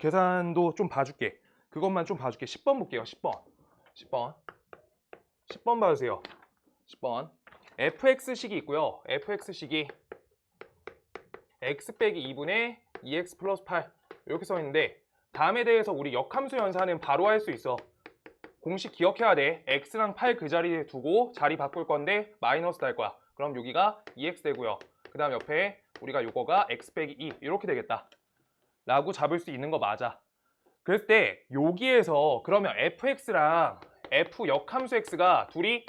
계산도 좀 봐줄게. 그것만 좀 봐줄게. 10번 볼게요. 10번 봐주세요. 10번 fx식이 있고요. fx식이 x 빼기 2분의 2x 플러스 8 이렇게 써 있는데, 다음에 대해서 우리 역함수 연산은 바로 할 수 있어. 공식 기억해야 돼. x랑 8 그 자리에 두고 자리 바꿀 건데 마이너스 달 거야. 그럼 여기가 2x 되고요. 그 다음 옆에 우리가 요거가 x 빼기 2 이렇게 되겠다 라고 잡을 수 있는 거 맞아. 그랬을 때 여기에서 그러면 fx랑 f 역함수 x가 둘이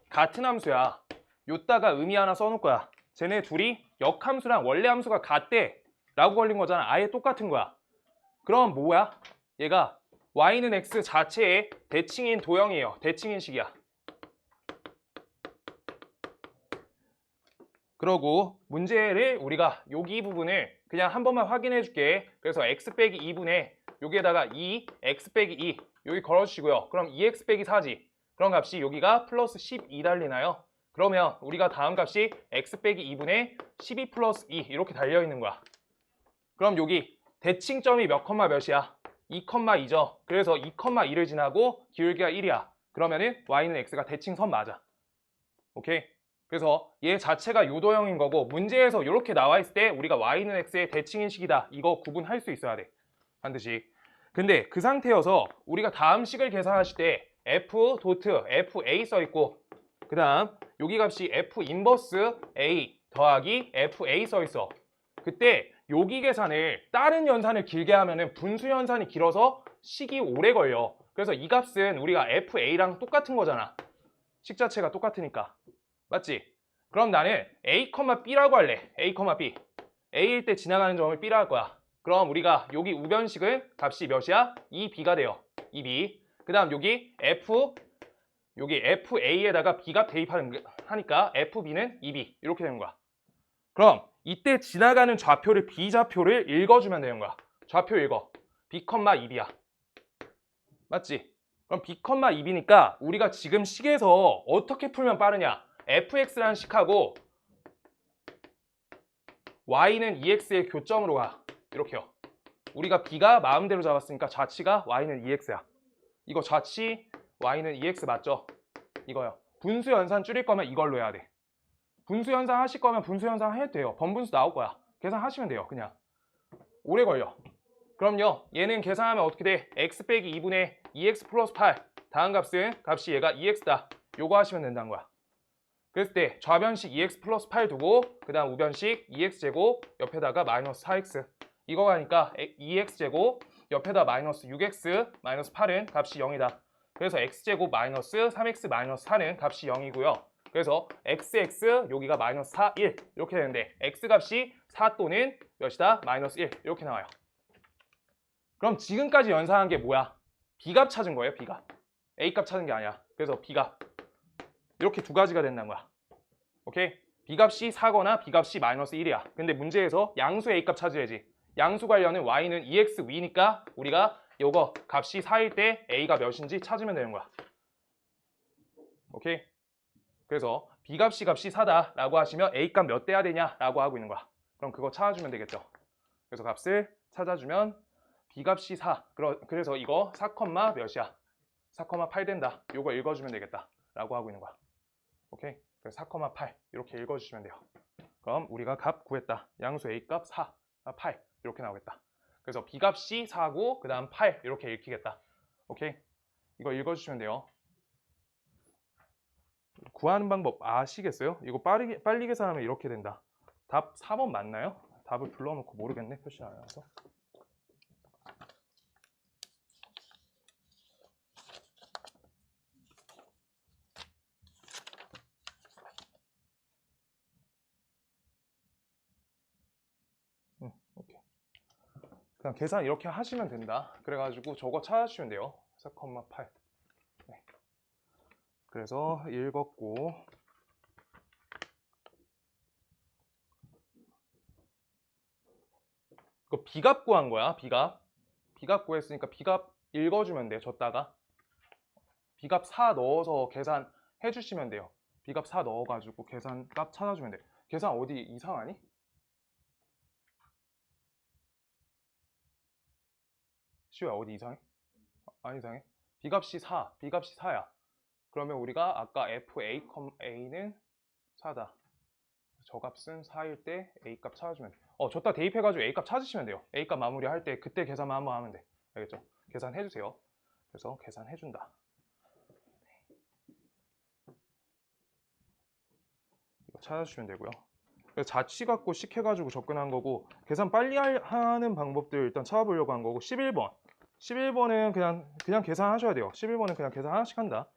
같은 함수야. 요따가 의미 하나 써놓을 거야. 쟤네 둘이 역함수랑 원래 함수가 같대 라고 걸린 거잖아. 아예 똑같은 거야. 그럼 뭐야? 얘가 y는 x 자체의 대칭인 도형이에요. 대칭인 식이야. 그러고 문제를 우리가 여기 부분을 그냥 한 번만 확인해 줄게. 그래서 x 빼기 2분의 여기에다가 2, x 빼기 2 여기 걸어주시고요. 그럼 2x 빼기 4지. 그런 값이 여기가 플러스 12 달리나요? 그러면 우리가 다음 값이 x 빼기 2분의 12 플러스 2 이렇게 달려있는 거야. 그럼 여기 대칭점이 몇 컴마 몇이야? 2,2죠. 그래서 2,2를 지나고 기울기가 1이야. 그러면은 y는 x가 대칭선 맞아. 오케이? 그래서 얘 자체가 요도형인 거고, 문제에서 이렇게 나와 있을 때 우리가 y는 x의 대칭인 식이다 이거 구분할 수 있어야 돼. 반드시. 근데 그 상태여서 우리가 다음 식을 계산하실 때 f 도트 fa 써 있고, 그 다음 여기 값이 f 인버스 a 더하기 fa 써 있어. 그때 여기 계산을 다른 연산을 길게 하면은 분수 연산이 길어서 식이 오래 걸려. 그래서 이 값은 우리가 fa랑 똑같은 거잖아. 식 자체가 똑같으니까. 맞지? 그럼 나는 a, b라고 할래. a, b. a일 때 지나가는 점을 b라 할 거야. 그럼 우리가 여기 우변식은 값이 몇이야? 2b가 돼요. 2b. 그 다음 여기 fa에다가 b값 대입하니까 fb는 2b 이렇게 되는 거야. 그럼 이때 지나가는 좌표를 b좌표를 읽어주면 되는 거야. 좌표 읽어. b, 2b야. 맞지? 그럼 b, 2b니까 우리가 지금 식에서 어떻게 풀면 빠르냐? fx라는 식하고 y는 ex의 교점으로 가. 이렇게요. 우리가 b가 마음대로 잡았으니까 좌치가 y는 ex야. 이거 좌치 y는 ex 맞죠? 이거요. 분수 연산 줄일 거면 이걸로 해야 돼. 분수 연산 하실 거면 분수 연산 해도 돼요. 번분수 나올 거야. 계산하시면 돼요. 그냥. 오래 걸려. 그럼요. 얘는 계산하면 어떻게 돼? x 빼기 2분의 2x 플러스 8. 다음 값이 얘가 2x다. 요거 하시면 된다는 거야. 그랬을 때 좌변식 2x 플러스 8 두고 그 다음 우변식 2x제곱 옆에다가 마이너스 4x 이거 가니까 2x제곱 옆에다 마이너스 6x 마이너스 8은 값이 0이다. 그래서 x제곱 마이너스 3x 마이너스 4는 값이 0이고요. 그래서 xx 여기가 마이너스 4, 1 이렇게 되는데 x값이 4 또는 몇이다? 마이너스 1 이렇게 나와요. 그럼 지금까지 연산한 게 뭐야? b값 찾은 거예요. b값. a값 찾은 게 아니야. 그래서 b값 이렇게 두 가지가 된다는 거야. 오케이? b값이 4거나 b값이 마이너스 1이야. 근데 문제에서 양수 a값 찾아야지. 양수 관련은 y는 2x 위니까 우리가 요거 값이 4일 때 a가 몇인지 찾으면 되는 거야. 오케이? 그래서 b값이 4다 라고 하시면 a값 몇 돼야 되냐 라고 하고 있는 거야. 그럼 그거 찾아주면 되겠죠. 그래서 값을 찾아주면 b값이 4. 그래서 이거 4, 몇이야? 4,8 된다. 요거 읽어주면 되겠다 라고 하고 있는 거야. 오케이? 그래서 4,8 이렇게 읽어주시면 돼요. 그럼 우리가 값 구했다. 양수 a값 4, 8 이렇게 나오겠다. 그래서 b값이 4고 그 다음 8 이렇게 읽히겠다. 오케이? 이거 읽어주시면 돼요. 구하는 방법 아시겠어요? 이거 빨리 계산하면 이렇게 된다. 답 4번 맞나요? 답을 불러놓고 모르겠네. 표시 안 해서. 오케이. 그냥 계산 이렇게 하시면 된다. 그래가지고 저거 찾아주시면 돼요. 4,8. 네. 그래서 읽었고 이거 b값 구한 거야. b값 구했으니까 b값 읽어주면 돼. 줬다가 b값 4 넣어서 계산해 주시면 돼요. b값 4 넣어가지고 계산값 찾아주면 돼. 계산 어디 이상하니? 시우야 어디 이상해? 안 이상해? B값이 4, B값이 4야. 그러면 우리가 아까 FA, A는 4다. 저 값은 4일 때 A값 찾아주면 돼. 줬다 대입해가지고 A값 찾으시면 돼요. A값 마무리할 때 그때 계산만 한번 하면 돼. 알겠죠? 계산해주세요. 그래서 계산해준다. 이거 찾아주시면 되고요. 그래서 자취 갖고 식 해가지고 접근한 거고 계산 빨리 하는 방법들 일단 찾아보려고 한 거고 11번. 11번은 그냥 계산하셔야 돼요. 11번은 그냥 계산 하나씩 한다.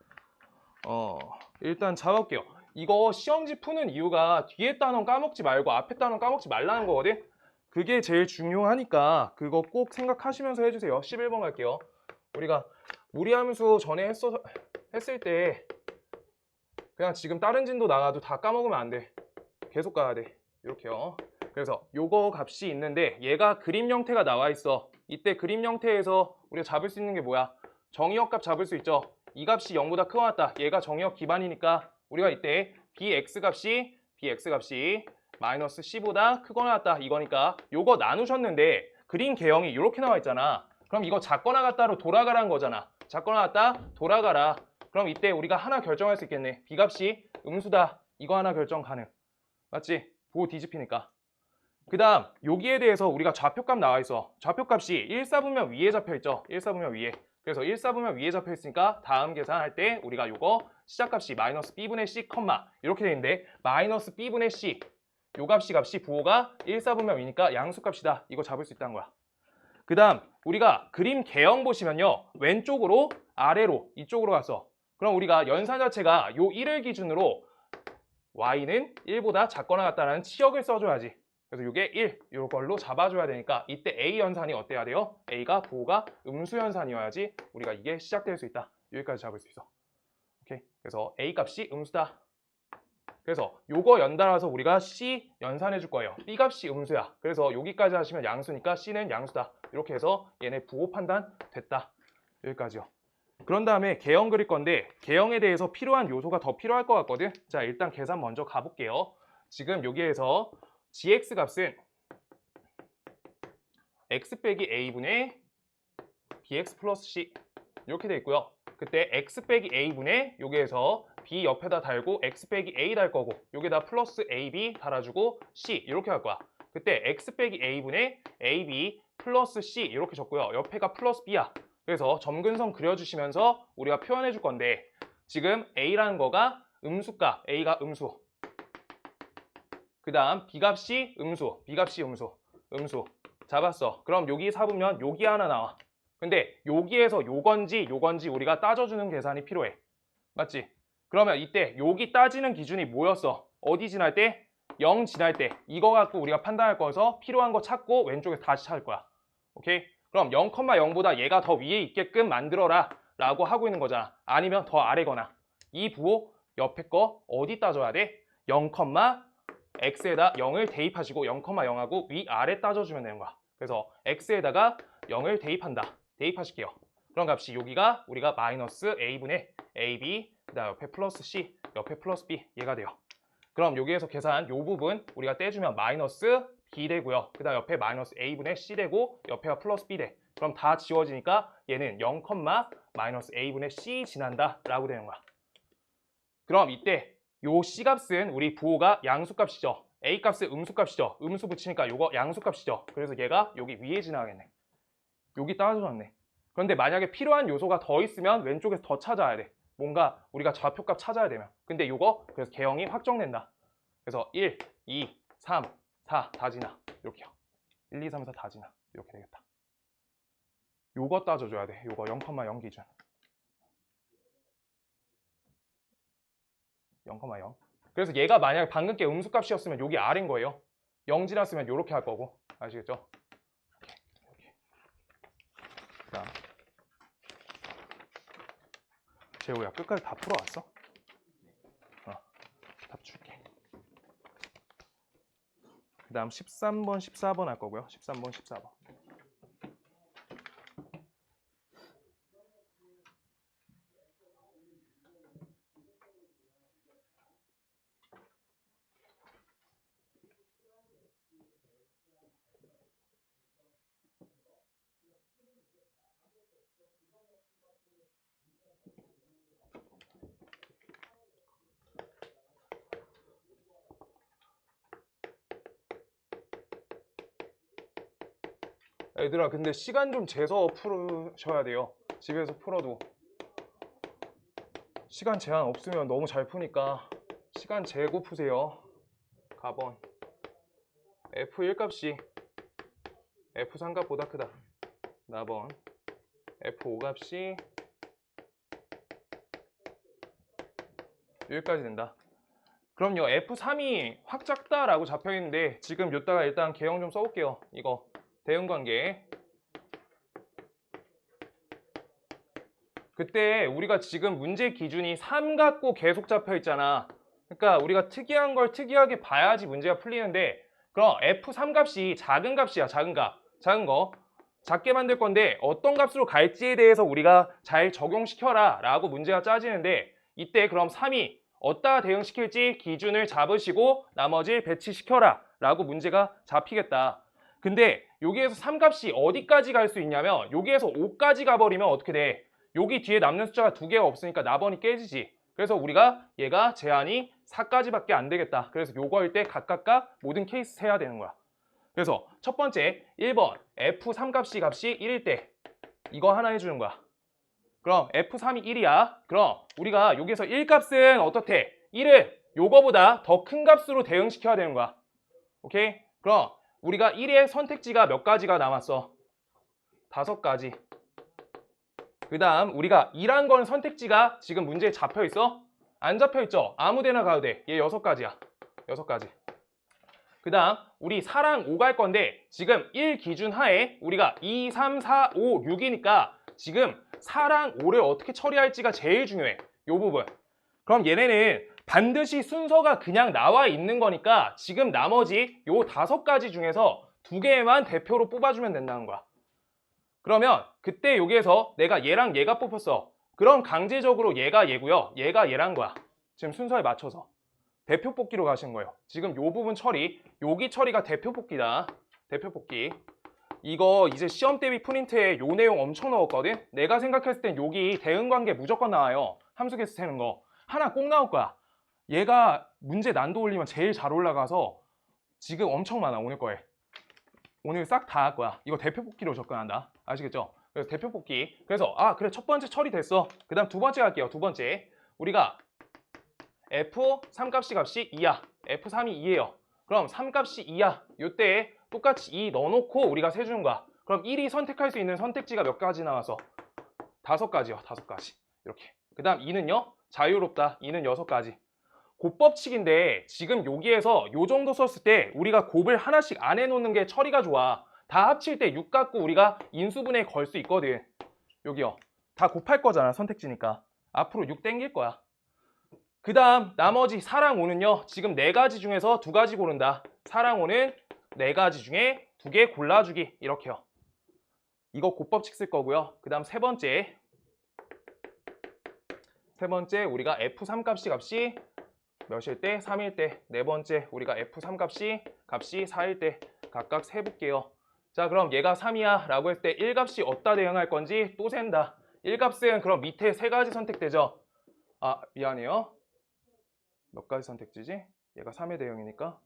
일단 잡아볼게요. 이거 시험지 푸는 이유가 뒤에 단원 까먹지 말고 앞에 단원 까먹지 말라는 거거든. 그게 제일 중요하니까 그거 꼭 생각하시면서 해주세요. 11번 갈게요. 우리가 무리함수 전에 했을 때 그냥 지금 다른 진도 나가도 다 까먹으면 안 돼. 계속 가야 돼. 이렇게요. 그래서 요거 값이 있는데 얘가 그림 형태가 나와 있어. 이때 그림 형태에서 우리가 잡을 수 있는 게 뭐야? 정의역 값 잡을 수 있죠. 이 값이 0보다 크거나 같다. 얘가 정의역 기반이니까 우리가 이때 bx 값이 마이너스 c보다 크거나 같다. 이거니까 요거 나누셨는데 그림 개형이 이렇게 나와 있잖아. 그럼 이거 작거나 같다로 돌아가라는 거잖아. 작거나 같다 돌아가라. 그럼 이때 우리가 하나 결정할 수 있겠네. b값이 음수다. 이거 하나 결정 가능. 맞지? 부호 뒤집히니까. 그 다음 여기에 대해서 우리가 좌표값 나와 있어. 좌표값이 1사분면 위에 잡혀 있죠. 1사분면 위에. 그래서 1사분면 위에 잡혀 있으니까 다음 계산할 때 우리가 요거 시작값이 마이너스 b분의 c, 이렇게 돼 있는데 마이너스 b분의 c 요 값이 부호가 1사분면 위니까 양수값이다. 이거 잡을 수 있다는 거야. 그 다음 우리가 그림 개형 보시면요. 왼쪽으로 아래로 이쪽으로 갔어. 그럼 우리가 연산 자체가 요 1을 기준으로 y는 1보다 작거나 같다는 치역을 써줘야지. 그래서 이게 1, 이걸로 잡아줘야 되니까 이때 A 연산이 어때야 돼요? A가 부호가 음수 연산이어야지 우리가 이게 시작될 수 있다. 여기까지 잡을 수 있어. 오케이. 그래서 A 값이 음수다. 그래서 요거 연달아서 우리가 C 연산해 줄 거예요. B 값이 음수야. 그래서 여기까지 하시면 양수니까 C는 양수다. 이렇게 해서 얘네 부호 판단 됐다. 여기까지요. 그런 다음에 개형 그릴 건데 개형에 대해서 필요한 요소가 더 필요할 것 같거든. 자, 일단 계산 먼저 가볼게요. 지금 여기에서 gx 값은 x 빼기 a분의 bx 플러스 c 이렇게 돼 있고요. 그때 x 빼기 a분의 여기에서 b 옆에다 달고 x 빼기 a 달 거고 여기다 플러스 ab 달아주고 c 이렇게 할 거야. 그때 x 빼기 a분의 ab 플러스 c 이렇게 적고요. 옆에가 플러스 b야. 그래서 점근선 그려주시면서 우리가 표현해 줄 건데 지금 a라는 거가 음수값, a가 음수. 그 다음 b값이 음수, b값이 음수 잡았어. 그럼 여기 사보면 여기 하나 나와. 근데 여기에서 요건지 우리가 따져주는 계산이 필요해. 맞지? 그러면 이때 여기 따지는 기준이 뭐였어? 어디 지날 때? 0 지날 때. 이거 갖고 우리가 판단할 거여서 필요한 거 찾고 왼쪽에서 다시 찾을 거야. 오케이? 그럼 0,0보다 얘가 더 위에 있게끔 만들어라 라고 하고 있는 거잖아. 아니면 더 아래거나. 이 부호 옆에 거 어디 따져야 돼? 0, x에다 0을 대입하시고 0,0하고 위아래 따져주면 되는 거야. 그래서 x에다가 0을 대입한다. 대입하실게요. 그런 값이 여기가 우리가 마이너스 a분의 ab 그다음 옆에 플러스 c 옆에 플러스 b 얘가 돼요. 그럼 여기에서 계산 요 부분 우리가 떼주면 마이너스 b 되고요. 그다음 옆에 마이너스 a분의 c 되고 옆에가 플러스 b 돼. 그럼 다 지워지니까 얘는 0, 마이너스 a분의 c 지난다 라고 되는 거야. 그럼 이때 요 C값은 우리 부호가 양수값이죠. A값은 음수값이죠. 음수 붙이니까 요거 양수값이죠. 그래서 얘가 여기 위에 지나가겠네. 여기 따라줘놨네. 그런데 만약에 필요한 요소가 더 있으면 왼쪽에서 더 찾아야 돼. 뭔가 우리가 좌표값 찾아야 되면. 근데 요거 그래서 개형이 확정된다. 그래서 1, 2, 3, 4 다 지나. 이렇게요. 1, 2, 3, 4 다 지나. 이렇게 되겠다. 요거 따져줘야 돼. 요거 0,0 기준. 0,0. 그래서 얘가 만약에 방금 게 음수값이었으면 여기 R인 거예요. 0 지났으면 이렇게 할 거고. 아시겠죠? 이렇게. 그다음 재호야 끝까지 다 풀어왔어? 답 줄게. 그 다음 13번, 14번 할 거고요. 13번, 14번. 얘들아 근데 시간 좀 재서 풀으셔야 돼요. 집에서 풀어도 시간 제한 없으면 너무 잘 푸니까 시간 재고 푸세요. 가번 F1 값이 F3 값보다 크다. 나번 F5 값이 여기까지 된다. 그럼요 F3이 확 작다라고 잡혀있는데 지금 요따가 일단 개형 좀 써볼게요. 이거 대응관계 그때 우리가 지금 문제 기준이 3 갖고 계속 잡혀있잖아. 그러니까 우리가 특이한 걸 특이하게 봐야지 문제가 풀리는데 그럼 F3 값이 작은 값이야. 작은 값 작은 거 작게 만들 건데 어떤 값으로 갈지에 대해서 우리가 잘 적용시켜라 라고 문제가 짜지는데 이때 그럼 3이 어디다 대응시킬지 기준을 잡으시고 나머지 배치시켜라 라고 문제가 잡히겠다. 근데 여기에서 3값이 어디까지 갈 수 있냐면 여기에서 5까지 가버리면 어떻게 돼? 여기 뒤에 남는 숫자가 2개가 없으니까 나번이 깨지지. 그래서 우리가 얘가 제한이 4까지밖에 안 되겠다. 그래서 요거일 때 각각 모든 케이스 해야 되는 거야. 그래서 첫 번째 1번 F3 값이 1일 때 이거 하나 해주는 거야. 그럼 F3이 1이야. 그럼 우리가 여기서 1값은 어떻대? 1을 요거보다 더 큰 값으로 대응시켜야 되는 거야. 오케이? 그럼 우리가 1의 선택지가 몇 가지가 남았어? 5가지. 그 다음 우리가 2란 건 선택지가 지금 문제에 잡혀있어? 안 잡혀있죠? 아무데나 가도 돼. 얘 6가지야. 6가지. 그 다음 우리 4랑 5 갈 건데 지금 1 기준 하에 우리가 2, 3, 4, 5, 6이니까 지금 4랑 5를 어떻게 처리할지가 제일 중요해. 요 부분. 그럼 얘네는 반드시 순서가 그냥 나와 있는 거니까 지금 나머지 요 5가지 중에서 2개만 대표로 뽑아주면 된다는 거야. 그러면 그때 여기에서 내가 얘랑 얘가 뽑혔어. 그럼 강제적으로 얘가 얘고요. 얘가 얘란 거야. 지금 순서에 맞춰서. 대표 뽑기로 가시는 거예요. 지금 요 부분 처리, 여기 처리가 대표 뽑기다. 대표 뽑기. 이거 이제 시험 대비 프린트에 요 내용 엄청 넣었거든? 내가 생각했을 땐 여기 대응관계 무조건 나와요. 함수계수 세는 거. 하나 꼭 나올 거야. 얘가 문제 난도 올리면 제일 잘 올라가서 지금 엄청 많아, 오늘 거에. 오늘 싹 다 할 거야. 이거 대표 뽑기로 접근한다. 아시겠죠? 그래서 대표 뽑기. 그래서 그래 첫 번째 처리됐어. 그 다음 두 번째 갈게요. 두 번째. 우리가 F3 값이 2야. F3이 2예요. 그럼 3 값이 2야. 요때 똑같이 2 넣어놓고 우리가 세주는 거야. 그럼 1이 선택할 수 있는 선택지가 몇 가지 나와서? 5가지요. 5가지. 이렇게. 그 다음 2는요? 자유롭다. 2는 6가지. 곱법칙인데 지금 여기에서 요 정도 썼을 때 우리가 곱을 하나씩 안 해놓는 게 처리가 좋아. 다 합칠 때 6 갖고 우리가 인수분해에 걸 수 있거든. 여기요. 다 곱할 거잖아. 선택지니까. 앞으로 6 땡길 거야. 그 다음 나머지 4랑 5는요. 지금 4가지 중에서 2가지 고른다. 4랑 5는 4가지 중에 2개 골라주기. 이렇게요. 이거 곱법칙 쓸 거고요. 그 다음 세 번째 우리가 F3 값이 몇일 때? 3일 때. 네 번째 우리가 F3 값이 4일 때 각각 세볼게요. 자 그럼 얘가 3이야 라고 했을 때 1값이 어디다 대응할 건지 또 센다. 1값은 그럼 밑에 3가지 선택되죠. 미안해요. 몇 가지 선택지지? 얘가 3의 대응이니까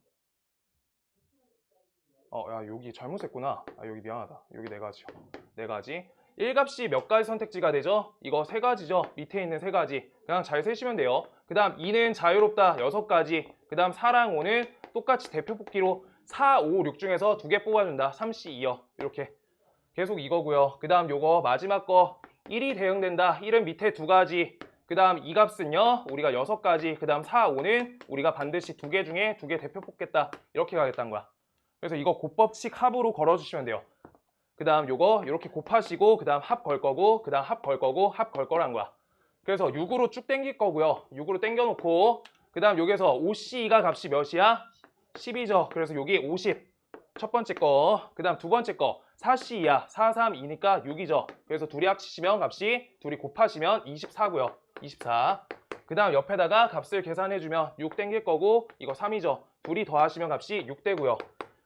야 여기 잘못 했구나. 여기 미안하다. 여기 4가지요. 4가지. 1값이 몇 가지 선택지가 되죠? 이거 3가지죠. 밑에 있는 3가지. 그냥 잘 세시면 돼요. 그 다음 2는 자유롭다. 6가지. 그 다음 4랑 5는 똑같이 대표 뽑기로 4, 5, 6 중에서 2개 뽑아준다. 3C, 2요. 이렇게 계속 이거고요. 그 다음 요거 마지막 거 1이 대응된다. 1은 밑에 2가지. 그 다음 이 값은요. 우리가 6가지. 그 다음 4, 5는 우리가 반드시 2개 중에 2개 대표 뽑겠다. 이렇게 가겠다는 거야. 그래서 이거 곱법칙 합으로 걸어주시면 돼요. 그 다음 요거 이렇게 곱하시고 그 다음 합 걸 거고 그 다음 합 걸 거고 합 걸 거란 거야. 그래서 6으로 쭉 땡길 거고요. 6으로 땡겨놓고 그 다음 여기서 5C가 값이 몇이야? 10이죠. 그래서 여기 50 첫 번째 거. 그 다음 두 번째 거 4C야. 4, 3, 2니까 6이죠. 그래서 둘이 합치시면 값이 둘이 곱하시면 24고요. 24. 그 다음 옆에다가 값을 계산해주면 6 땡길 거고 이거 3이죠. 둘이 더하시면 값이 6 되고요.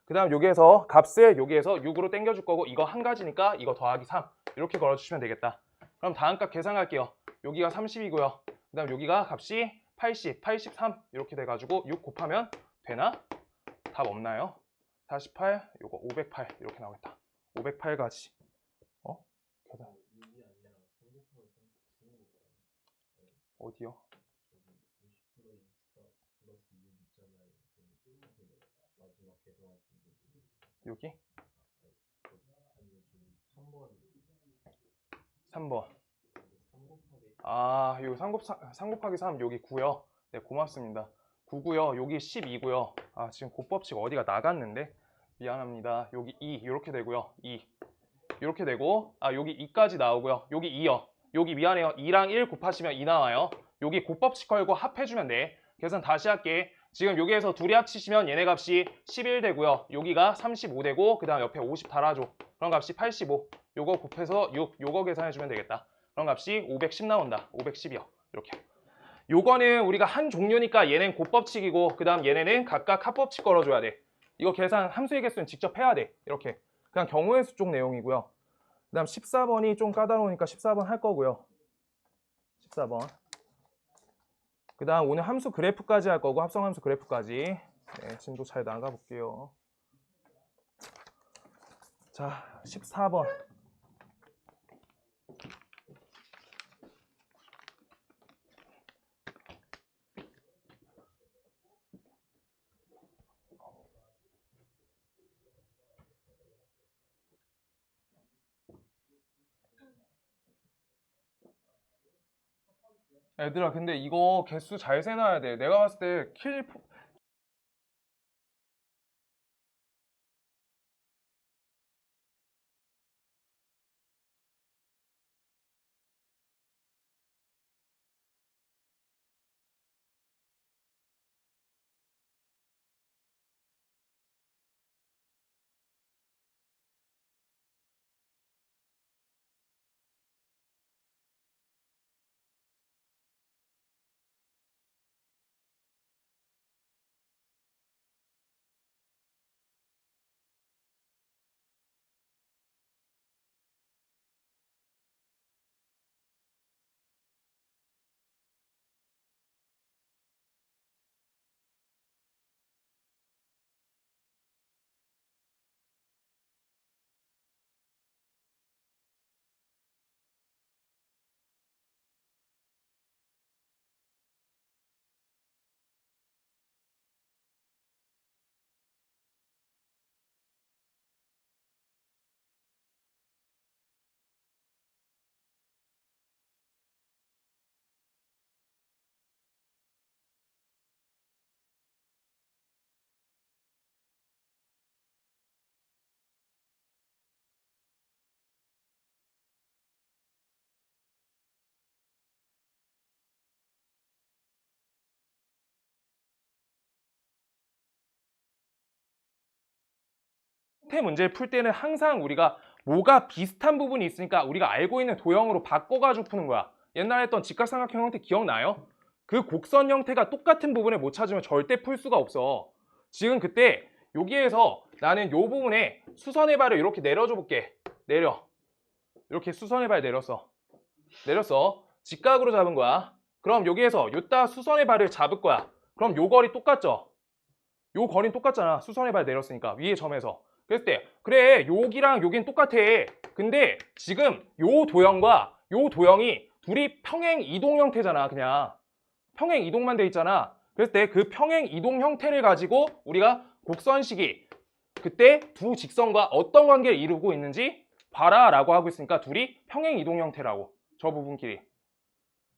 그 다음 여기에서 값을 여기에서 6으로 땡겨줄 거고 이거 한 가지니까 이거 더하기 3 이렇게 걸어주시면 되겠다. 그럼 다음 값 계산할게요. 여기가 30이고요. 그 다음 여기가 값이 80, 83 이렇게 돼가지고 6 곱하면 되나? 답 없나요? 48, 요거 508 이렇게 나오겠다. 508가지. 계산. 어디요? 여기? 3번. 아, 여기 3 곱하기 3 여기 9요. 네, 고맙습니다. 9고요. 여기 12고요. 아, 지금 곱법칙 어디가 나갔는데? 미안합니다. 여기 2 이렇게 되고요. 2 이렇게 되고, 아, 여기 2까지 나오고요. 여기 2요. 여기 미안해요. 2랑 1 곱하시면 2 나와요. 여기 곱법칙 걸고 합해주면 돼. 계산 다시 할게. 지금 여기에서 둘이 합치시면 얘네 값이 11 되고요. 여기가 35 되고, 그 다음 옆에 50 달아줘. 그런 값이 85. 요거 곱해서 6, 요거 계산해주면 되겠다. 그런 값이 510 나온다. 510이요. 이렇게. 요거는 우리가 한 종류니까 얘는 곱법칙이고, 그 다음 얘네는 각각 합법칙 걸어줘야 돼. 이거 계산 함수의 개수는 직접 해야 돼. 이렇게. 그냥 경우의 수 쪽 내용이고요. 그 다음 14번이 좀 까다로우니까 14번 할 거고요. 14번. 그 다음 오늘 함수 그래프까지 할 거고, 합성함수 그래프까지. 네, 진도 잘 나가볼게요. 자, 14번. 얘들아, 근데 이거 개수 잘 세놔야 돼. 내가 봤을 때 형태 문제를 풀 때는 항상 우리가 뭐가 비슷한 부분이 있으니까 우리가 알고 있는 도형으로 바꿔가지고 푸는 거야. 옛날에 했던 직각삼각형 형태 기억나요? 그 곡선 형태가 똑같은 부분을 못 찾으면 절대 풀 수가 없어. 지금 그때 여기에서 나는 요 부분에 수선의 발을 이렇게 내려줘 볼게. 내려. 이렇게 수선의 발 내렸어. 내렸어. 직각으로 잡은 거야. 그럼 여기에서 요따 수선의 발을 잡을 거야. 그럼 요 거리 똑같죠? 요 거리는 똑같잖아. 수선의 발 내렸으니까 위에 점에서. 그랬을 때 그래 여기랑 여긴 똑같아. 근데 지금 요 도형과 요 도형이 둘이 평행 이동 형태잖아. 그냥 평행 이동만 돼 있잖아. 그랬을 때 그 평행 이동 형태를 가지고 우리가 곡선식이 그때 두 직선과 어떤 관계를 이루고 있는지 봐라 라고 하고 있으니까 둘이 평행 이동 형태라고. 저 부분끼리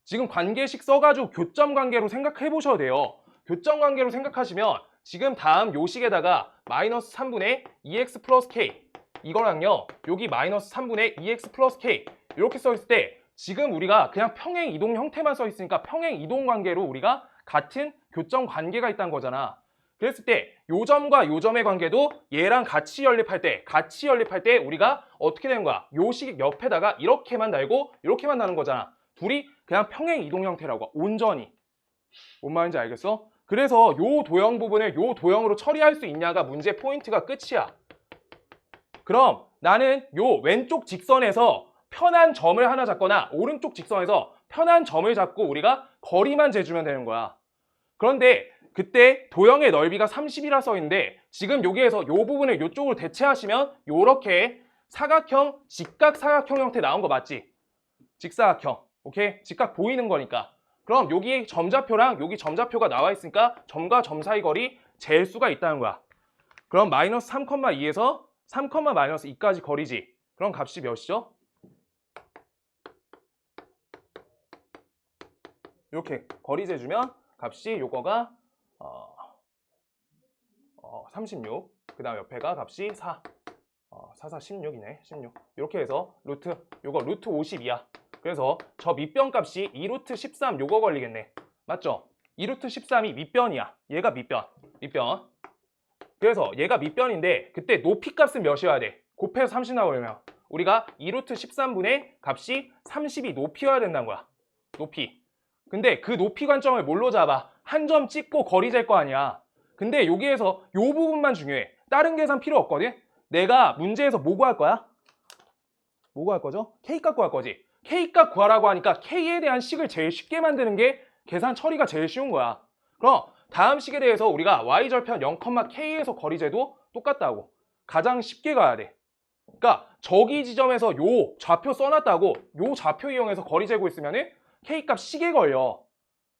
지금 관계식 써가지고 교점 관계로 생각해 보셔도 돼요. 교점 관계로 생각하시면 지금 다음 요식에다가 마이너스 3분의 2x 플러스 k 이거랑요 여기 마이너스 3분의 2x 플러스 k 이렇게 써 있을 때 지금 우리가 그냥 평행 이동 형태만 써 있으니까 평행 이동 관계로 우리가 같은 교점 관계가 있다는 거잖아. 그랬을 때 요 점과 요 점의 관계도 얘랑 같이 연립할 때 우리가 어떻게 되는 거야? 요 식 옆에다가 이렇게만 달고 이렇게만 나는 거잖아. 둘이 그냥 평행 이동 형태라고 온전히. 뭔 말인지 알겠어? 그래서 요 도형 부분을 요 도형으로 처리할 수 있냐가 문제 포인트가 끝이야. 그럼 나는 요 왼쪽 직선에서 편한 점을 하나 잡거나 오른쪽 직선에서 편한 점을 잡고 우리가 거리만 재주면 되는 거야. 그런데 그때 도형의 넓이가 30이라 써 있는데 지금 여기에서 요 부분을 요쪽으로 대체하시면 요렇게 사각형, 직각사각형 형태 나온 거 맞지? 직사각형. 오케이? 직각 보이는 거니까. 그럼 여기 점좌표랑 여기 점좌표가 나와 있으니까 점과 점 사이 거리 잴 수가 있다는 거야. 그럼 마이너스 3,2에서 3, 마이너스 2까지 거리지. 그럼 값이 몇이죠? 이렇게 거리 재주면 값이 요거가 36. 그 다음 옆에가 값이 4. 4, 4, 16이네. 16. 이렇게 해서 요거 루트 50이야. 그래서 저 밑변 값이 2루트 13 요거 걸리겠네. 맞죠? 2루트 13이 밑변이야. 얘가 밑변. 그래서 얘가 밑변인데 그때 높이 값은 몇이어야 돼? 곱해서 30 나오려면 우리가 2루트 13분의 값이 30이 높이여야 된다는 거야. 높이. 근데 그 높이 관점을 뭘로 잡아? 한 점 찍고 거리 잴 거 아니야. 근데 여기에서 요 부분만 중요해. 다른 계산 필요 없거든? 내가 문제에서 뭐 구할 거야? 뭐 구할 거죠? K값 구할 거지. K값 구하라고 하니까 K에 대한 식을 제일 쉽게 만드는 게 계산 처리가 제일 쉬운 거야. 그럼 다음 식에 대해서 우리가 Y절편 0,K에서 거리 재도 똑같다고. 가장 쉽게 가야 돼. 그러니까 저기 지점에서 요 좌표 써놨다고 요 좌표 이용해서 거리 재고 있으면은 K값 식에 걸려.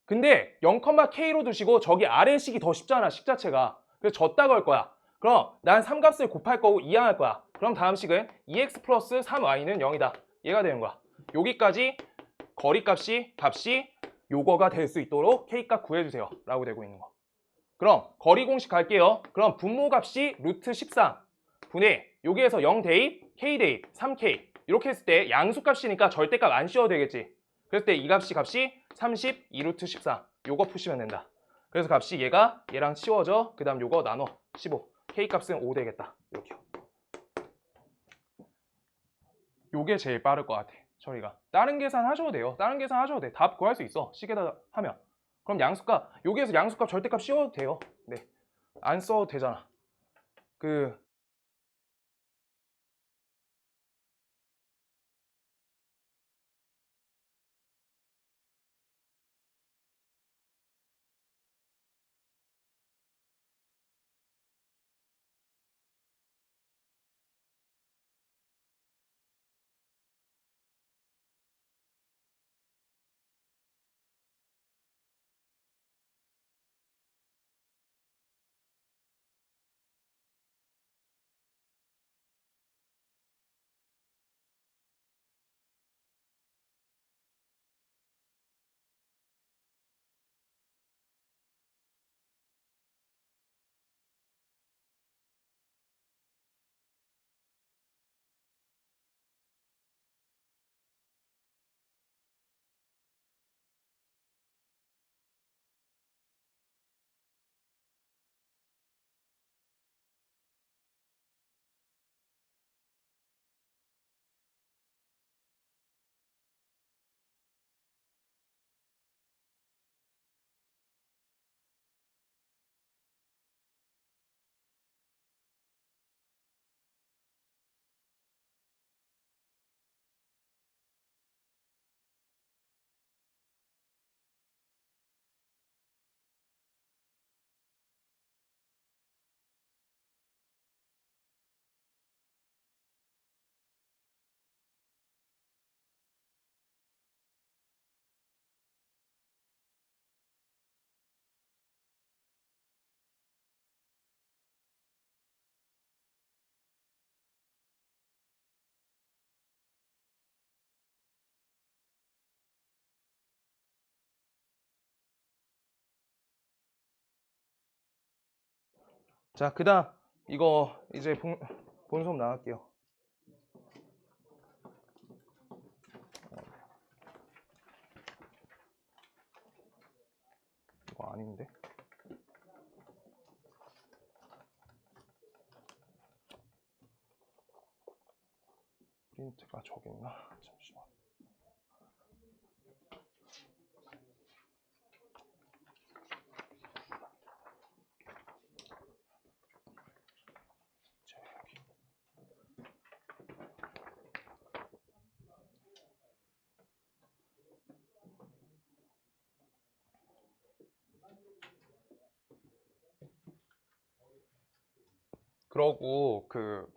근데 0,K로 두시고 저기 아래 식이 더 쉽잖아, 식 자체가. 그래서 졌다 걸 거야. 그럼 난 3값을 곱할 거고 이항할 거야. 그럼 다음 식은 2x 플러스 3y는 0이다. 얘가 되는 거야. 여기까지 거리값이 요거가 될 수 있도록 K값 구해주세요. 라고 되고 있는 거. 그럼 거리 공식 갈게요. 그럼 분모값이 루트 13 분의 여기에서 0 대입, K 대입, 3K 이렇게 했을 때 양수값이니까 절대값 안 씌워도 되겠지. 그랬을 때 이 값이 32 루트 14 요거 푸시면 된다. 그래서 값이 얘랑 치워져. 그 다음 요거 나눠 15 K값은 5 되겠다. 이렇게요. 요게 제일 빠를 것 같아. 처리가. 다른 계산 하셔도 돼요. 다른 계산 하셔도 돼. 답 구할 수 있어. 식에다 하면. 그럼 양수값 여기에서 양수값 절대값 씌워도 돼요. 네. 안 써도 되잖아. 자, 그 다음 이거 이제 본수업 나갈게요. 이거 아닌데? 프린트가 저기 있나? 잠시만. 그러고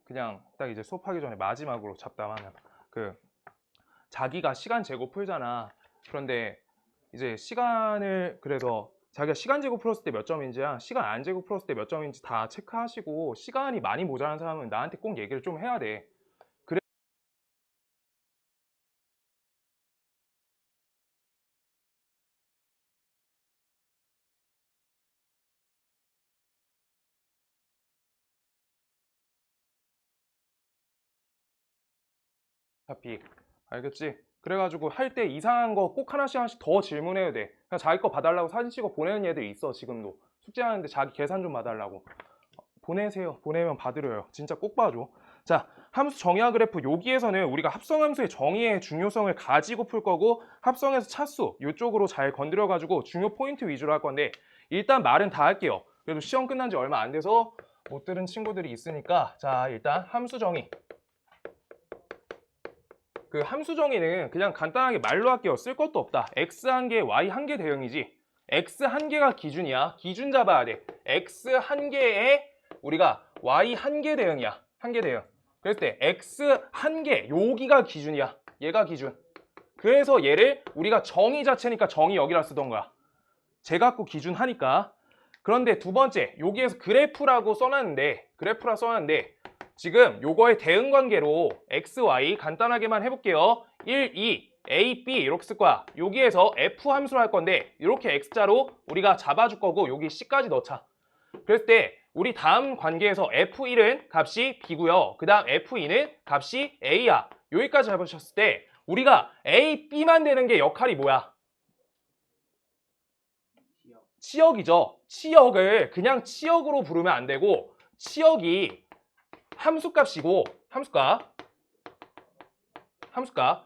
그냥 딱 이제 수업하기 전에 마지막으로 잡담하면 자기가 시간 재고 풀잖아. 그런데 이제 시간을 그래서 자기가 시간 재고 풀었을 때 몇 점인지랑 시간 안 재고 풀었을 때 몇 점인지 다 체크하시고 시간이 많이 모자란 사람은 나한테 꼭 얘기를 좀 해야 돼. 그래 어차피 알겠지? 그래가지고 할 때 이상한 거 꼭 하나씩 하나씩 더 질문해야 돼. 그냥 자기 거 봐달라고 사진 찍어 보내는 애들 있어 지금도. 숙제하는데 자기 계산 좀 봐달라고. 보내세요. 보내면 받으려요. 진짜 꼭 봐줘. 자, 함수 정의화 그래프 여기에서는 우리가 합성함수의 정의의 중요성을 가지고 풀 거고 합성에서 차수 이쪽으로 잘 건드려가지고 중요 포인트 위주로 할 건데 일단 말은 다 할게요. 그래도 시험 끝난 지 얼마 안 돼서 못 들은 친구들이 있으니까 자 일단 함수 정의. 함수 정의는 그냥 간단하게 말로 할게요. 쓸 것도 없다. x 한 개, y 한 개 대응이지. x 한 개가 기준이야. 기준 잡아야 돼. x 한 개에 우리가 y 한 개 대응이야. 한 개 대응. 그랬을 때 x 한 개, 여기가 기준이야. 얘가 기준. 그래서 얘를 우리가 정의 자체니까 정의 여기라 쓰던 거야. 제 갖고 기준 하니까. 그런데 두 번째, 여기에서 그래프라고 써놨는데 지금 요거의 대응 관계로 x, y 간단하게만 해볼게요. 1, 2, a, b 이렇게 쓸 거야. 여기에서 f 함수로 할 건데 이렇게 x자로 우리가 잡아줄 거고 여기 c까지 넣자. 그랬을 때 우리 다음 관계에서 f1은 값이 b고요. 그 다음 f2는 값이 a야. 여기까지 잡으셨을 때 우리가 a, b만 되는 게 역할이 뭐야? 치역이죠. 치역을 그냥 치역으로 부르면 안 되고 치역이 함수값이고 함수값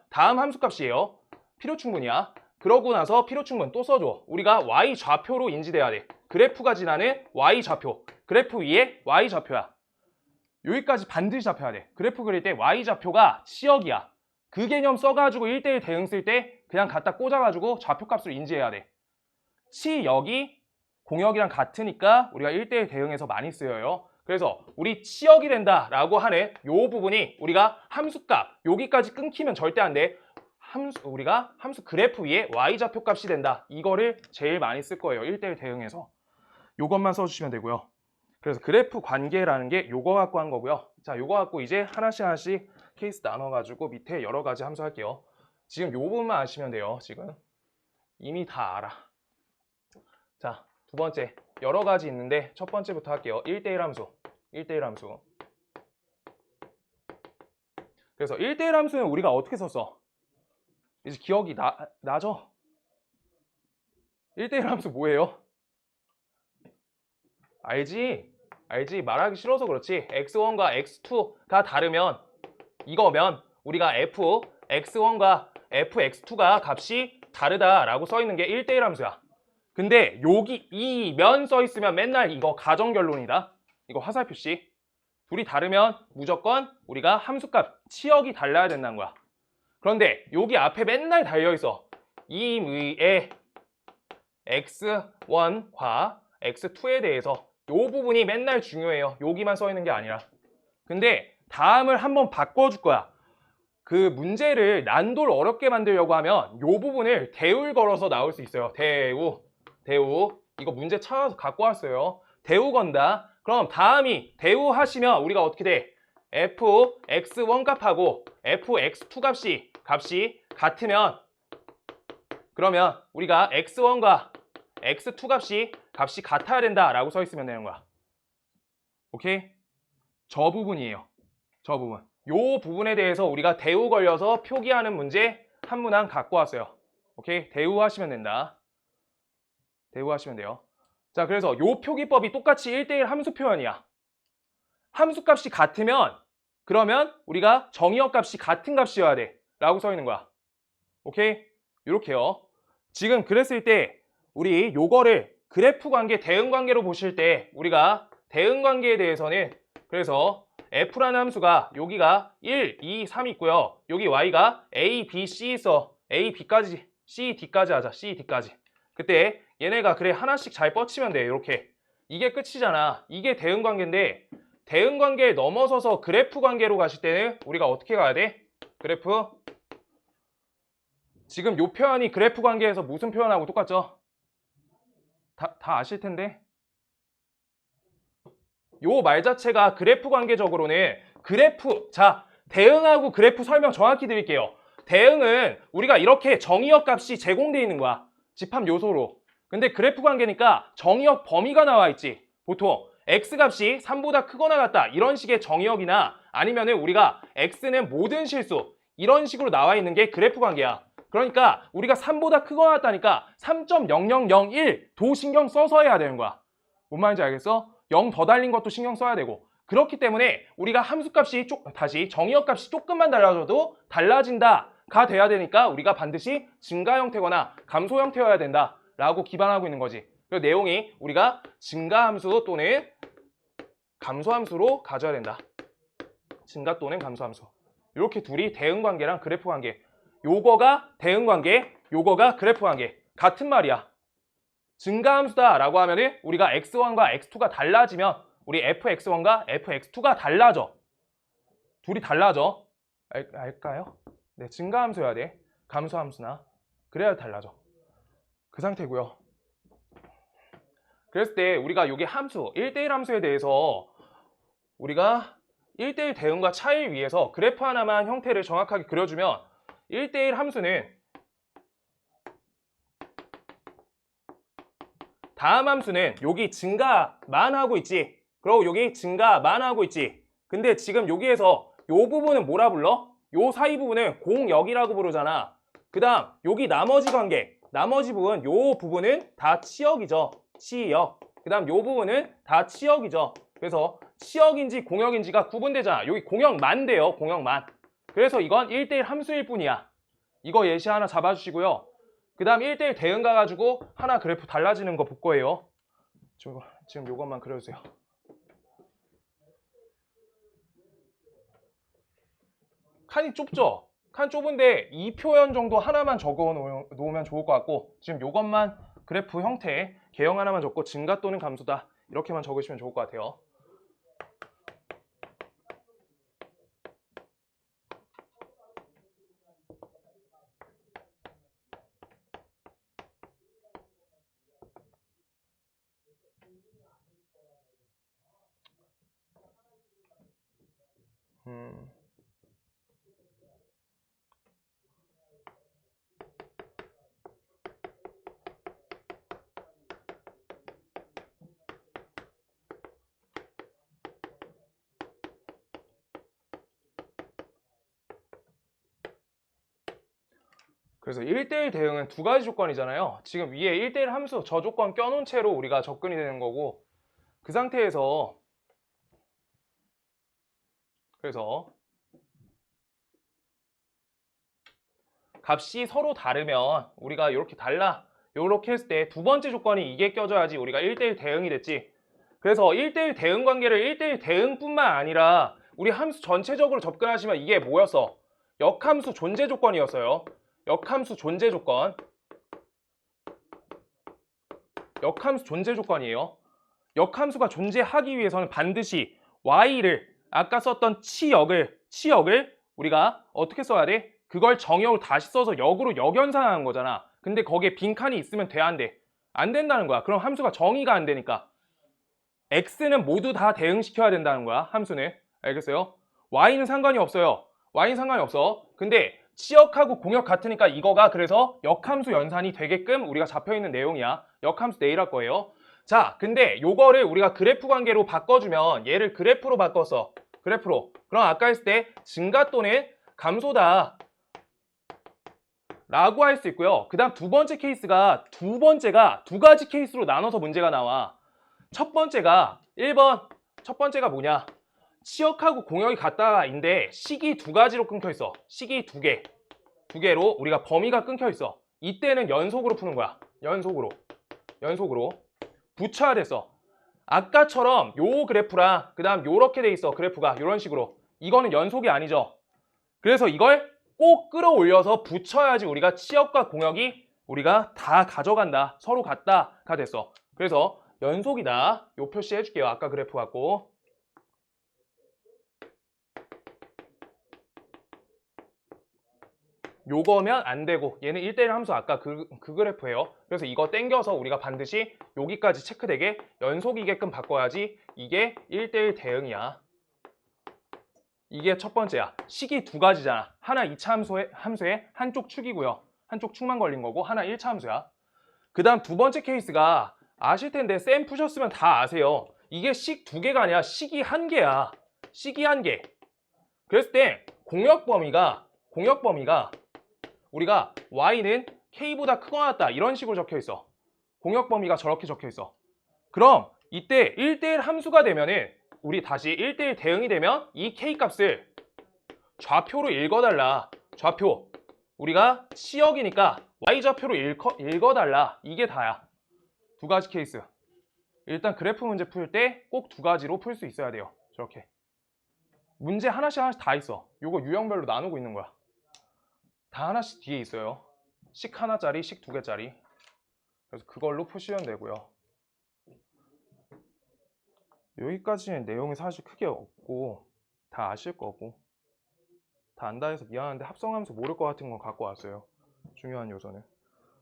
다음 함수값이에요. 필요충분이야. 그러고 나서 필요충분 또 써줘. 우리가 y 좌표로 인지돼야 돼. 그래프가 지나는 y 좌표. 그래프 위에 y 좌표야. 여기까지 반드시 잡혀야 돼. 그래프 그릴 때 y 좌표가 치역이야. 그 개념 써가지고 1대1 대응 쓸 때 그냥 갖다 꽂아가지고 좌표값을 인지해야 돼. 치역이 공역이랑 같으니까 우리가 1대1 대응에서 많이 쓰여요. 그래서 우리 치역이 된다라고 하는 요 부분이 우리가 함수값 여기까지 끊기면 절대 안 돼. 우리가 함수 그래프 위에 y좌표 값이 된다. 이거를 제일 많이 쓸 거예요. 1대1 대응에서. 요것만 써주시면 되고요. 그래서 그래프 관계라는 게 요거 갖고 한 거고요. 자, 요거 갖고 이제 하나씩 케이스 나눠가지고 밑에 여러 가지 함수 할게요. 지금 요 부분만 아시면 돼요. 지금 이미 다 알아. 자, 두 번째 여러 가지 있는데 첫 번째부터 할게요. 1대1 함수. 1대1 함수. 그래서 1대1 함수는 우리가 어떻게 썼어? 이제 기억이 나죠? 1대1 함수 뭐예요? 알지? 말하기 싫어서 그렇지. x1과 x2가 다르면 이거면 우리가 fx1과 fx2가 값이 다르다라고 써 있는 게 1대1 함수야. 근데 여기 이 면 써 있으면 맨날 이거 가정결론이다. 이거 화살 표시. 둘이 다르면 무조건 우리가 함수값 치역이 달라야 된다는 거야. 그런데 여기 앞에 맨날 달려있어. 임의의 x1과 x2에 대해서 이 부분이 맨날 중요해요. 여기만 써 있는 게 아니라. 근데 다음을 한번 바꿔줄 거야. 그 문제를 난도를 어렵게 만들려고 하면 이 부분을 대우를 걸어서 나올 수 있어요. 대우. 이거 문제 찾아서 갖고 왔어요. 대우 건다. 그럼 다음이 대우 하시면 우리가 어떻게 돼? fx1 값하고 fx2 값이 같으면 그러면 우리가 x1과 x2 값이 같아야 된다라고 써 있으면 되는 거야. 오케이? 저 부분이에요. 저 부분. 요 부분에 대해서 우리가 대우 걸려서 표기하는 문제 한 문항 갖고 왔어요. 오케이? 대우 하시면 된다. 대우 하시면 돼요. 자, 그래서 요 표기법이 똑같이 1대1 함수 표현이야. 함수 값이 같으면 그러면 우리가 정의역 값이 같은 값이어야 돼 라고 써 있는 거야. 오케이? 요렇게요. 지금 그랬을 때 우리 요거를 그래프 관계, 대응 관계로 보실 때 우리가 대응 관계에 대해서는 그래서 f라는 함수가 여기가 1, 2, 3 있고요. 여기 y가 a, b, c 있어. a, b까지, c, d까지 하자. c, d까지. 그때 얘네가 그래 하나씩 잘 뻗치면 돼. 이렇게. 이게 끝이잖아. 이게 대응 관계인데 대응 관계를 넘어서서 그래프 관계로 가실 때는 우리가 어떻게 가야 돼? 그래프. 지금 요 표현이 그래프 관계에서 무슨 표현하고 똑같죠? 다 아실 텐데. 요 말 자체가 그래프 관계적으로는 그래프, 자, 대응하고 그래프 설명 정확히 드릴게요. 대응은 우리가 이렇게 정의역 값이 제공되어 있는 거야. 집합 요소로. 근데 그래프 관계니까 정의역 범위가 나와 있지. 보통 x값이 3보다 크거나 같다 이런 식의 정의역이나 아니면은 우리가 x는 모든 실수 이런 식으로 나와 있는 게 그래프 관계야. 그러니까 우리가 3보다 크거나 같다니까 3.0001도 신경 써서 해야 되는 거야. 뭔 말인지 알겠어? 0 더 달린 것도 신경 써야 되고. 그렇기 때문에 우리가 함수값이 다시 정의역값이 조금만 달라져도 달라진다가 돼야 되니까 우리가 반드시 증가 형태거나 감소 형태여야 된다라고 기반하고 있는 거지. 그 내용이 우리가 증가함수 또는 감소함수로 가져야 된다. 증가 또는 감소함수. 이렇게 둘이 대응관계랑 그래프 관계. 요거가 대응관계, 요거가 그래프 관계. 같은 말이야. 증가함수다라고 하면은 우리가 x1과 x2가 달라지면 우리 fx1과 fx2가 달라져. 둘이 달라져. 알까요? 네, 증가함수여야 돼. 감소함수나. 그래야 달라져. 그 상태고요. 그랬을 때 우리가 여기 함수, 1대1 함수에 대해서 우리가 1대1 대응과 차이를 위해서 그래프 하나만 형태를 정확하게 그려주면 1대1 함수는 다음 함수는 여기 증가만 하고 있지. 그리고 여기 증가만 하고 있지. 근데 지금 여기에서 요 부분은 뭐라 불러? 요 사이 부분은 공역이라고 부르잖아. 그 다음 여기 나머지 관계, 나머지 부분, 요 부분은 다 치역이죠. 치역. 그 다음 요 부분은 다 치역이죠. 그래서 치역인지 공역인지가 구분되잖아. 여기 공역만 돼요. 공역만. 그래서 이건 1대1 함수일 뿐이야. 이거 예시 하나 잡아주시고요. 그 다음 1대1 대응 가가지고 하나 그래프 달라지는 거 볼 거예요. 지금 요것만 그려주세요. 칸이 좁죠? 칸 좁은데 이 표현 정도 하나만 적어 놓으면 좋을 것 같고 지금 요것만 그래프 형태 개형 하나만 적고 증가 또는 감소다 이렇게만 적으시면 좋을 것 같아요. 그래서 1대1 대응은 두 가지 조건이잖아요. 지금 위에 1대1 함수 저 조건 껴놓은 채로 우리가 접근이 되는 거고 그 상태에서 그래서 값이 서로 다르면 우리가 이렇게 달라 이렇게 했을 때 두 번째 조건이 이게 껴져야지 우리가 1대1 대응이 됐지. 그래서 1대1 대응 관계를 1대1 대응뿐만 아니라 우리 함수 전체적으로 접근하시면 이게 뭐였어? 역함수 존재 조건이었어요. 역함수 존재 조건. 역함수 존재 조건이에요. 역함수가 존재하기 위해서는 반드시 y를 아까 썼던 치역을 우리가 어떻게 써야 돼? 그걸 정역으로 다시 써서 역으로 역연산하는 거잖아. 근데 거기에 빈칸이 있으면 돼, 안 돼? 안 된다는 거야. 그럼 함수가 정의가 안 되니까. x는 모두 다 대응시켜야 된다는 거야. 함수는. 알겠어요? y는 상관이 없어요. y는 상관이 없어. 근데 치역하고 공역 같으니까 이거가 그래서 역함수 연산이 되게끔 우리가 잡혀있는 내용이야. 역함수 내일 할 거예요. 자, 근데 요거를 우리가 그래프 관계로 바꿔주면 얘를 그래프로 바꿨어. 그래프로. 그럼 아까 했을 때 증가 또는 감소다 라고 할 수 있고요. 그 다음 두 번째가 두 가지 케이스로 나눠서 문제가 나와. 첫 번째가 1번 첫 번째가 뭐냐? 치역하고 공역이 같다인데 식이 두 가지로 끊겨 있어. 식이 두 개로 우리가 범위가 끊겨 있어. 이때는 연속으로 푸는 거야. 연속으로 붙여야 됐어. 아까처럼 요 그래프랑 그 다음 요렇게 돼 있어. 그래프가 요런 식으로. 이거는 연속이 아니죠. 그래서 이걸 꼭 끌어올려서 붙여야지 우리가 치역과 공역이 우리가 다 가져간다. 서로 같다가 됐어. 그래서 연속이다. 요 표시 해줄게요. 아까 그래프 갖고. 요거면 안 되고 얘는 1대1 함수 아까 그 그래프예요. 그래서 이거 땡겨서 우리가 반드시 여기까지 체크되게 연속이게끔 바꿔야지 이게 1대1 대응이야. 이게 첫 번째야. 식이 두 가지잖아. 하나 2차 함수에 한쪽 축이고요. 한쪽 축만 걸린 거고 하나 1차 함수야. 그 다음 두 번째 케이스가 아실 텐데 쌤 푸셨으면 다 아세요. 이게 식 두 개가 아니라 식이 한 개야. 식이 한 개. 그랬을 때 공역 범위가 우리가 y는 k보다 크거나 같다 이런 식으로 적혀 있어. 공역 범위가 저렇게 적혀 있어. 그럼 이때 1대1 함수가 되면은 우리 다시 1대1 대응이 되면 이 k 값을 좌표로 읽어달라. 좌표. 우리가 치역이니까 y좌표로 읽어달라. 이게 다야. 두 가지 케이스. 일단 그래프 문제 풀 때 꼭 두 가지로 풀 수 있어야 돼요. 저렇게. 문제 하나씩 다 있어. 요거 유형별로 나누고 있는 거야. 다 하나씩 뒤에 있어요. 식 하나짜리, 식 두 개짜리. 그래서 그걸로 푸시면 되고요. 여기까지는 내용이 사실 크게 없고 다 아실 거고 다 안다 해서 미안한데 합성함수 모를 것 같은 건 갖고 왔어요. 중요한 요소는.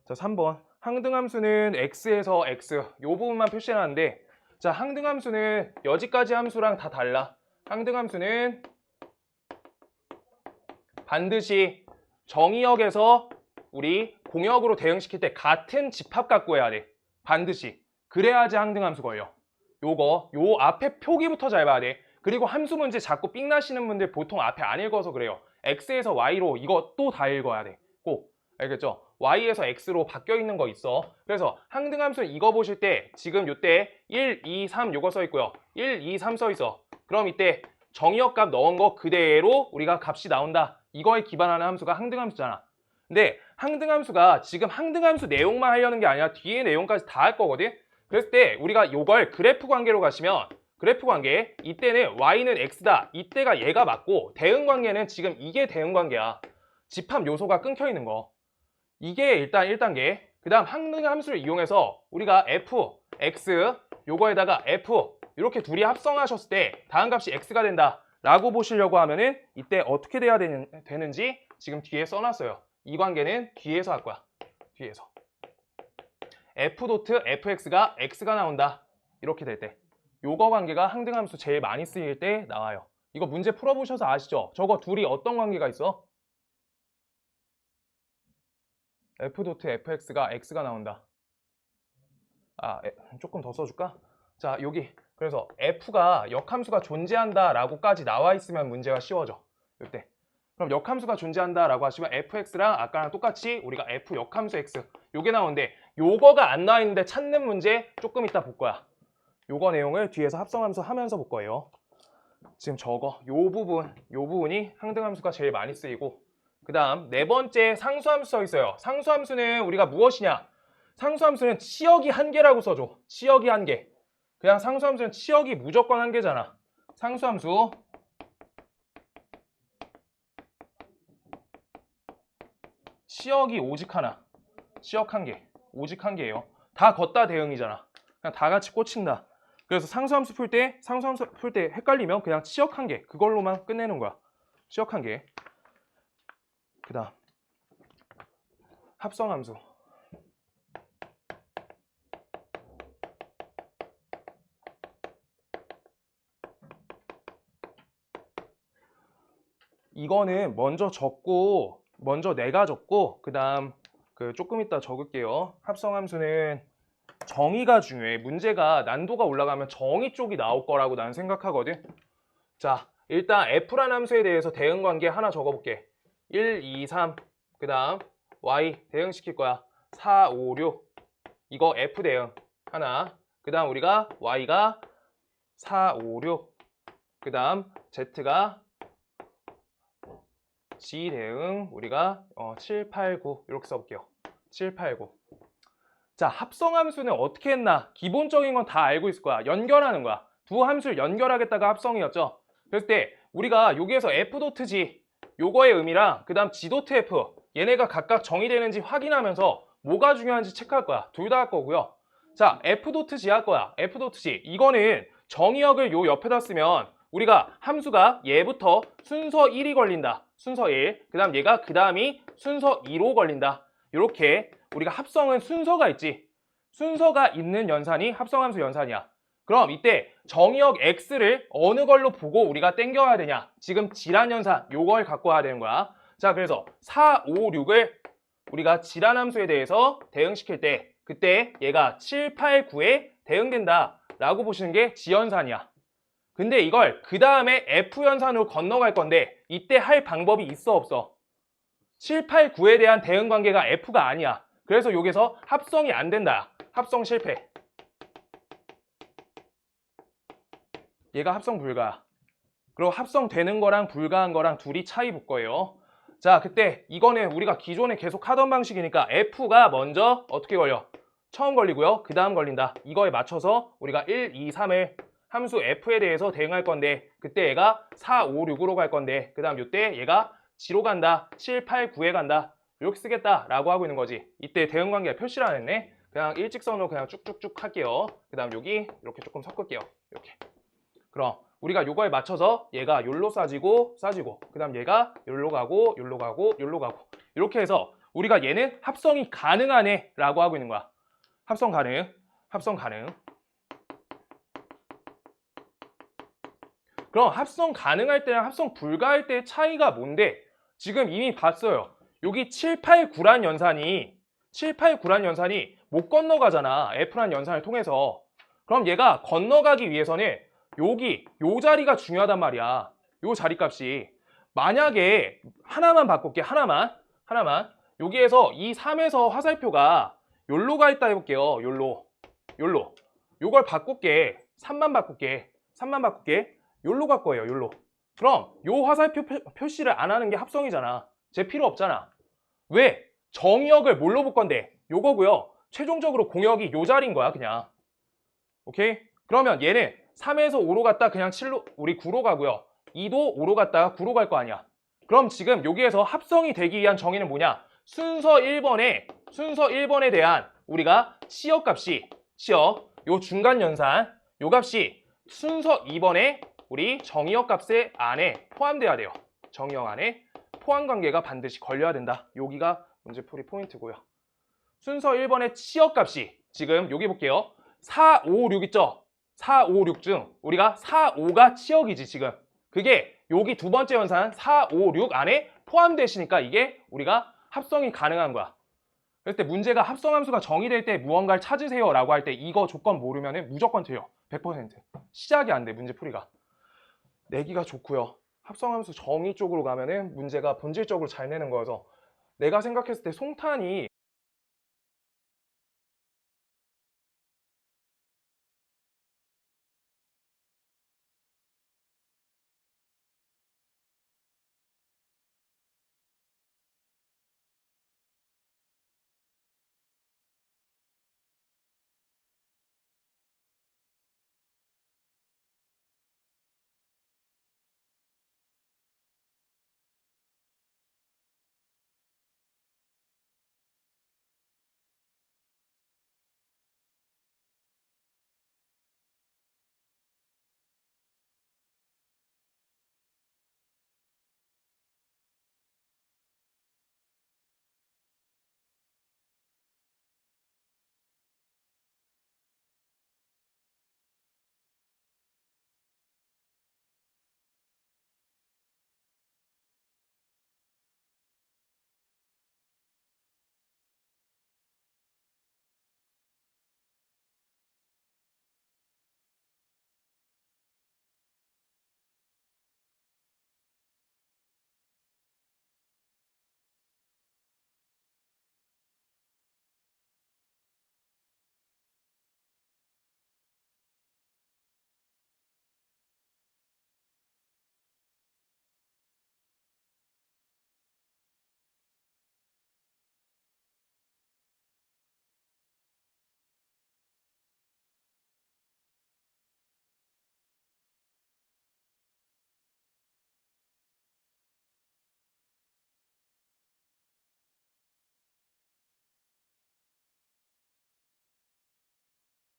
자, 3번. 항등함수는 x에서 x 요 부분만 표시해놨는데 자, 항등함수는 여지까지 함수랑 다 달라. 항등함수는 반드시 정의역에서 우리 공역으로 대응시킬 때 같은 집합 갖고 해야 돼. 반드시. 그래야지 항등함수 걸려. 요 앞에 표기부터 잘 봐야 돼. 그리고 함수 문제 자꾸 삥 나시는 분들 보통 앞에 안 읽어서 그래요. x에서 y로 이거 또 다 읽어야 돼. 꼭. 알겠죠? y에서 x로 바뀌어 있는 거 있어. 그래서 항등함수 이거 보실 때 지금 요때 1, 2, 3 요거 써 있고요. 1, 2, 3 써 있어. 그럼 이때 정의역 값 넣은 거 그대로 우리가 값이 나온다. 이거에 기반하는 함수가 항등함수잖아. 근데 항등함수가 지금 항등함수 내용만 하려는 게 아니라 뒤에 내용까지 다 할 거거든. 그랬을 때 우리가 요걸 그래프 관계로 가시면 그래프 관계 이때는 y는 x다. 이때가 얘가 맞고 대응 관계는 지금 이게 대응 관계야. 집합 요소가 끊겨 있는 거. 이게 일단 1단계. 그 다음 항등함수를 이용해서 우리가 f, x 요거에다가 f 이렇게 둘이 합성하셨을 때 다음 값이 x가 된다 라고 보시려고 하면은 이때 어떻게 돼야 되는지 지금 뒤에 써놨어요. 이 관계는 뒤에서 할 거야. 뒤에서 f 도트 fx가 x가 나온다. 이렇게 될 때 요거 관계가 항등함수 제일 많이 쓰일 때 나와요. 이거 문제 풀어보셔서 아시죠? 저거 둘이 어떤 관계가 있어? f 도트 fx가 x가 나온다. 조금 더 써줄까? 자, 여기 그래서 f가 역함수가 존재한다 라고까지 나와 있으면 문제가 쉬워져. 이때 그럼 역함수가 존재한다 라고 하시면 fx랑 아까랑 똑같이 우리가 f 역함수 x 요게 나오는데 요거가 안 나와 있는데 찾는 문제 조금 이따 볼 거야. 요거 내용을 뒤에서 합성함수 하면서 볼 거예요. 지금 저거 요 부분이 항등함수가 제일 많이 쓰이고 그 다음 네 번째 상수함수 써 있어요. 상수함수는 우리가 무엇이냐? 상수함수는 치역이 한 개라고 써줘. 치역이 한 개. 그냥 상수함수는 치역이 무조건 한 개잖아. 상수함수 치역이 오직 하나. 치역 한 개. 오직 한 개예요. 다 걷다 대응이잖아. 그냥 다 같이 꽂힌다. 그래서 상수함수 풀 때 헷갈리면 그냥 치역 한 개. 그걸로만 끝내는 거야. 치역 한 개. 그 다음 합성함수. 이거는 먼저 내가 적고 그 다음 조금 이따 적을게요. 합성함수는 정의가 중요해. 문제가 난도가 올라가면 정의 쪽이 나올 거라고 난 생각하거든. 자, 일단 f라는 함수에 대해서 대응 관계 하나 적어볼게. 1, 2, 3 그 다음 y 대응시킬 거야. 4, 5, 6 이거 f 대응 하나. 그 다음 우리가 y가 4, 5, 6 그 다음 z가 G 대응 우리가 7, 8, 9 이렇게 써볼게요. 7, 8, 9. 자, 합성함수는 어떻게 했나? 기본적인 건 다 알고 있을 거야. 연결하는 거야. 두 함수를 연결하겠다가 합성이었죠. 그랬을 때 우리가 여기에서 f.g 요거의 의미랑 그 다음 g.f 얘네가 각각 정의되는지 확인하면서 뭐가 중요한지 체크할 거야. 둘 다 할 거고요. 자, f.g 할 거야. f.g 이거는 정의역을 요 옆에다 쓰면 우리가 함수가 얘부터 순서 1이 걸린다. 순서 1. 그 다음 얘가 그 다음이 순서 2로 걸린다. 이렇게 우리가 합성은 순서가 있지. 순서가 있는 연산이 합성함수 연산이야. 그럼 이때 정의역 x를 어느 걸로 보고 우리가 땡겨야 되냐? 지금 질환연산 요걸 갖고 와야 되는 거야. 자, 그래서 4, 5, 6을 우리가 질환함수에 대해서 대응시킬 때 그때 얘가 7, 8, 9에 대응된다 라고 보시는 게 지연산이야. 근데 이걸 그 다음에 F연산으로 건너갈 건데 이때 할 방법이 있어 없어? 7, 8, 9에 대한 대응 관계가 F가 아니야. 그래서 여기서 합성이 안 된다. 합성 실패. 얘가 합성 불가. 그리고 합성되는 거랑 불가한 거랑 둘이 차이 볼 거예요. 자, 그때 이거는 우리가 기존에 계속 하던 방식이니까 F가 먼저 어떻게 걸려? 처음 걸리고요. 그 다음 걸린다. 이거에 맞춰서 우리가 1, 2, 3을 함수 F에 대해서 대응할 건데 그때 얘가 4, 5, 6으로 갈 건데 그 다음 이때 얘가 G로 간다. 7, 8, 9에 간다. 이렇게 쓰겠다라고 하고 있는 거지. 이때 대응 관계가 표시를 안 했네. 그냥 일직선으로 그냥 쭉쭉쭉 할게요. 그 다음 여기 이렇게 조금 섞을게요. 이렇게. 그럼 우리가 요거에 맞춰서 얘가 요로 싸지고 그 다음 얘가 요로 가고 요로 가고 요로 가고 이렇게 해서 우리가 얘는 합성이 가능하네 라고 하고 있는 거야. 합성 가능, 합성 가능. 그럼 합성 가능할 때랑 합성 불가할 때의 차이가 뭔데? 지금 이미 봤어요. 여기 7, 8, 9란 연산이 7, 8, 9란 연산이 못 건너가잖아. F란 연산을 통해서. 그럼 얘가 건너가기 위해서는 여기 요 자리가 중요하단 말이야. 요 자리 값이. 만약에 하나만 바꿀게. 하나만. 여기에서 이 3에서 화살표가 요로 가 있다 해볼게요. 요로. 요걸 바꿀게. 3만 바꿀게. 요로 갈 거예요. 요로. 그럼 요 화살표 표시를 안 하는 게 합성이잖아. 제 필요 없잖아. 왜? 정의역을 뭘로 볼 건데? 요거고요. 최종적으로 공역이 요 자리인 거야, 그냥. 오케이? 그러면 얘는 3에서 5로 갔다 그냥 7로 우리 9로 가고요. 2도 5로 갔다가 9로 갈 거 아니야. 그럼 지금 여기에서 합성이 되기 위한 정의는 뭐냐? 순서 1번에 대한 우리가 치역 값이 요 중간 연산 요 값이 순서 2번에 우리 정의역 값의 안에 포함돼야 돼요. 정의역 안에 포함 관계가 반드시 걸려야 된다. 여기가 문제풀이 포인트고요. 순서 1번의 치역 값이 지금 여기 볼게요. 4, 5, 6 있죠? 4, 5, 6 중 우리가 4, 5가 치역이지 지금. 그게 여기 두 번째 연산 4, 5, 6 안에 포함되시니까 이게 우리가 합성이 가능한 거야. 그럴 때 문제가 합성함수가 정의될 때 무언가를 찾으세요 라고 할 때 이거 조건 모르면 무조건 돼요. 100%. 시작이 안 돼, 문제풀이가. 내기가 좋고요. 합성함수 정의 쪽으로 가면은 문제가 본질적으로 잘 내는 거여서 내가 생각했을 때 송탄이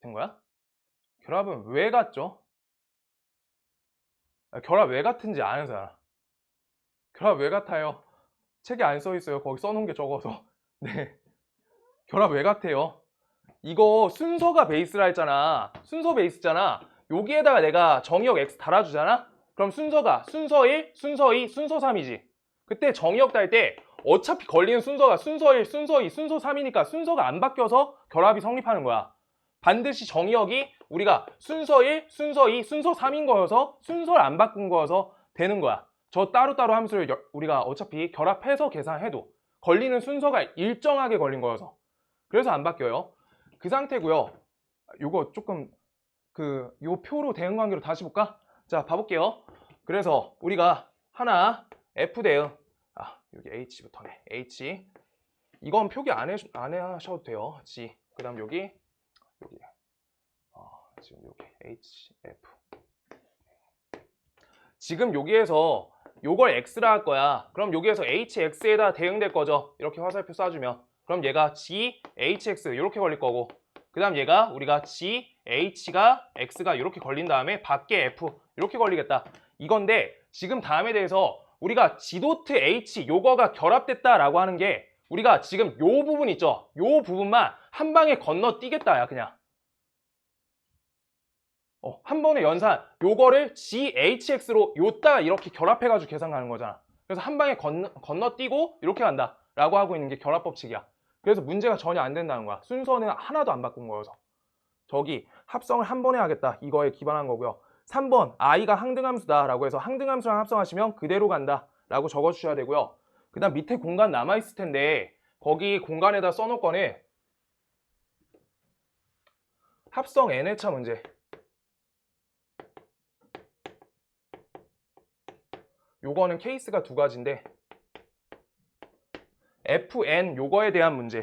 된 거야? 결합은 왜 갔죠? 결합 왜 같은지 아는 사람. 결합 왜 같아요? 책에 안 써 있어요. 거기 써놓은 게 적어서. 네. 결합 왜 같아요? 이거 순서가 베이스라 했잖아. 순서 베이스잖아. 여기에다가 내가 정의역 x 달아주잖아? 그럼 순서가 순서 1, 순서 2, 순서 3이지. 그때 정의역 달 때 어차피 걸리는 순서가 순서 1, 순서 2, 순서 3이니까 순서가 안 바뀌어서 결합이 성립하는 거야. 반드시 정의역이 우리가 순서 1, 순서 2, 순서 3인 거여서 순서를 안 바꾼 거여서 되는 거야. 저 따로따로 함수를 우리가 어차피 결합해서 계산해도 걸리는 순서가 일정하게 걸린 거여서 그래서 안 바뀌어요. 그 상태고요. 요거 조금 요 표로 대응관계로 다시 볼까? 자, 봐볼게요. 그래서 우리가 하나 F 대응 여기 H부터네. H 이건 표기 안 하셔도 돼요. G 그 다음 여기 지금 여기 H, F 지금 여기에서 요걸 X라 할 거야. 그럼 여기에서 HX에다 대응될 거죠. 이렇게 화살표 쏴주면 그럼 얘가 G, HX 이렇게 걸릴 거고 그 다음 얘가 우리가 G, H가 X가 이렇게 걸린 다음에 밖에 F 이렇게 걸리겠다. 이건데 지금 다음에 대해서 우리가 G 도트 H 요거가 결합됐다라고 하는 게 우리가 지금 요 부분 있죠. 요 부분만 한 방에 건너뛰겠다야 그냥. 한 번에 연산 요거를 GHX로 요따 이렇게 결합해가지고 계산 가는 거잖아. 그래서 한 방에 건너뛰고 이렇게 간다 라고 하고 있는 게 결합 법칙이야. 그래서 문제가 전혀 안 된다는 거야. 순서는 하나도 안 바꾼 거여서. 저기 합성을 한 번에 하겠다 이거에 기반한 거고요. 3번 i가 항등함수다 라고 해서 항등함수랑 합성하시면 그대로 간다 라고 적어주셔야 되고요. 그 다음 밑에 공간 남아있을 텐데 거기 공간에다 써놓을 거는 합성 n회차 문제. 요거는 케이스가 두 가지인데 FN 요거에 대한 문제.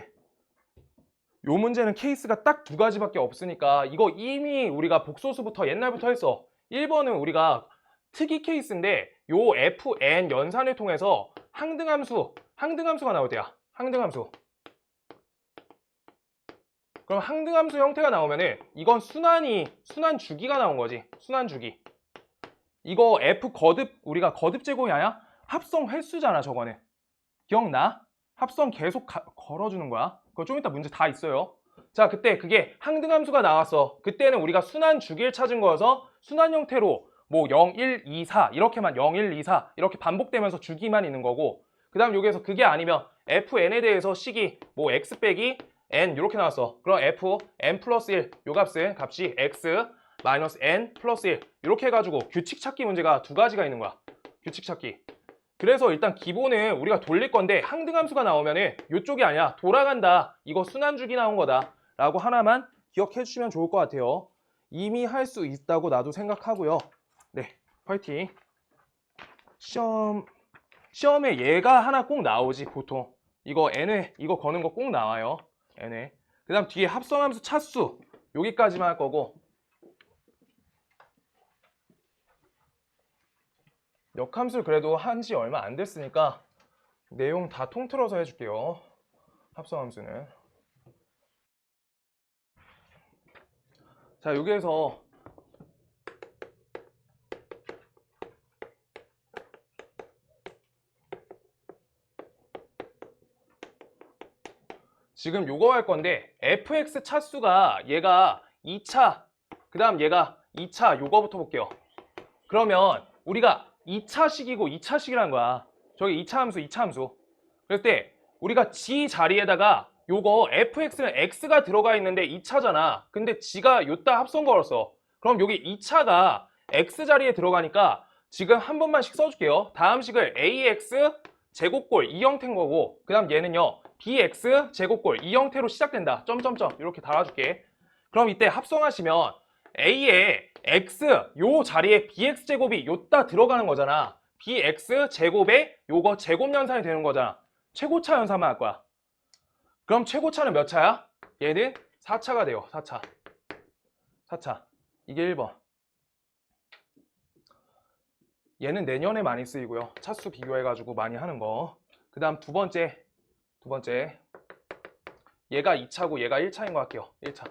요 문제는 케이스가 딱 두 가지밖에 없으니까 이거 이미 우리가 복소수부터 옛날부터 했어. 1번은 우리가 특이 케이스인데 요 FN 연산을 통해서 항등함수가 나올 때야. 항등함수. 그럼 항등함수 형태가 나오면은 이건 순환 주기가 나온 거지. 순환 주기. 이거 F 거듭 우리가 거듭 제곱이 아니야? 합성 횟수잖아 저거는. 기억나? 합성 계속 걸어주는 거야. 그거 좀 이따 문제 다 있어요. 자, 그때 그게 항등함수가 나왔어. 그때는 우리가 순환 주기를 찾은 거여서 순환 형태로 뭐 0, 1, 2, 4 이렇게만 0, 1, 2, 4 이렇게 반복되면서 주기만 있는 거고 그 다음 여기에서 그게 아니면 fn에 대해서 식이 뭐 x 빼기 n 이렇게 나왔어. 그럼 f n 플러스 1 요 값이 x 마이너스 n 플러스 1 이렇게 해가지고 규칙 찾기 문제가 두 가지가 있는 거야. 규칙 찾기. 그래서 일단 기본은 우리가 돌릴 건데 항등함수가 나오면은 이쪽이 아니야. 돌아간다. 이거 순환주기 나온 거다. 라고 하나만 기억해 주시면 좋을 것 같아요. 이미 할 수 있다고 나도 생각하고요. 네, 파이팅. 시험에 얘가 하나 꼭 나오지 보통. 이거 n에 이거 거는 거 꼭 나와요. n에. 그 다음 뒤에 합성함수 차수 여기까지만 할 거고 역함수를 그래도 한지 얼마 안 됐으니까 내용 다 통틀어서 해줄게요. 합성함수는. 자, 여기에서 지금 요거 할 건데 fx 차수가 얘가 2차 그 다음 얘가 2차 요거부터 볼게요. 그러면 우리가 2차식이고 2차식이라는 거야. 저기 2차 함수 2차 함수. 그럴 때 우리가 g 자리에다가 요거 fx는 x가 들어가 있는데 2차잖아. 근데 g가 요따 합성 걸었어. 그럼 여기 2차가 x 자리에 들어가니까 지금 한 번만씩 써줄게요. 다음 식을 ax 제곱골 이 형태인 거고 그 다음 얘는요 bx 제곱골 이 형태로 시작된다. 점점점 이렇게 달아줄게. 그럼 이때 합성하시면 a에 x 요 자리에 bx 제곱이 요따 들어가는 거잖아. bx 제곱에 요거 제곱 연산이 되는 거잖아. 최고차 연산만 할 거야. 그럼 최고차는 몇 차야? 얘는 4차가 돼요. 4차. 이게 1번. 얘는 내년에 많이 쓰이고요. 차수 비교해가지고 많이 하는 거. 그 다음 두 번째. 얘가 2차고 얘가 1차인 것 같게요. 1차.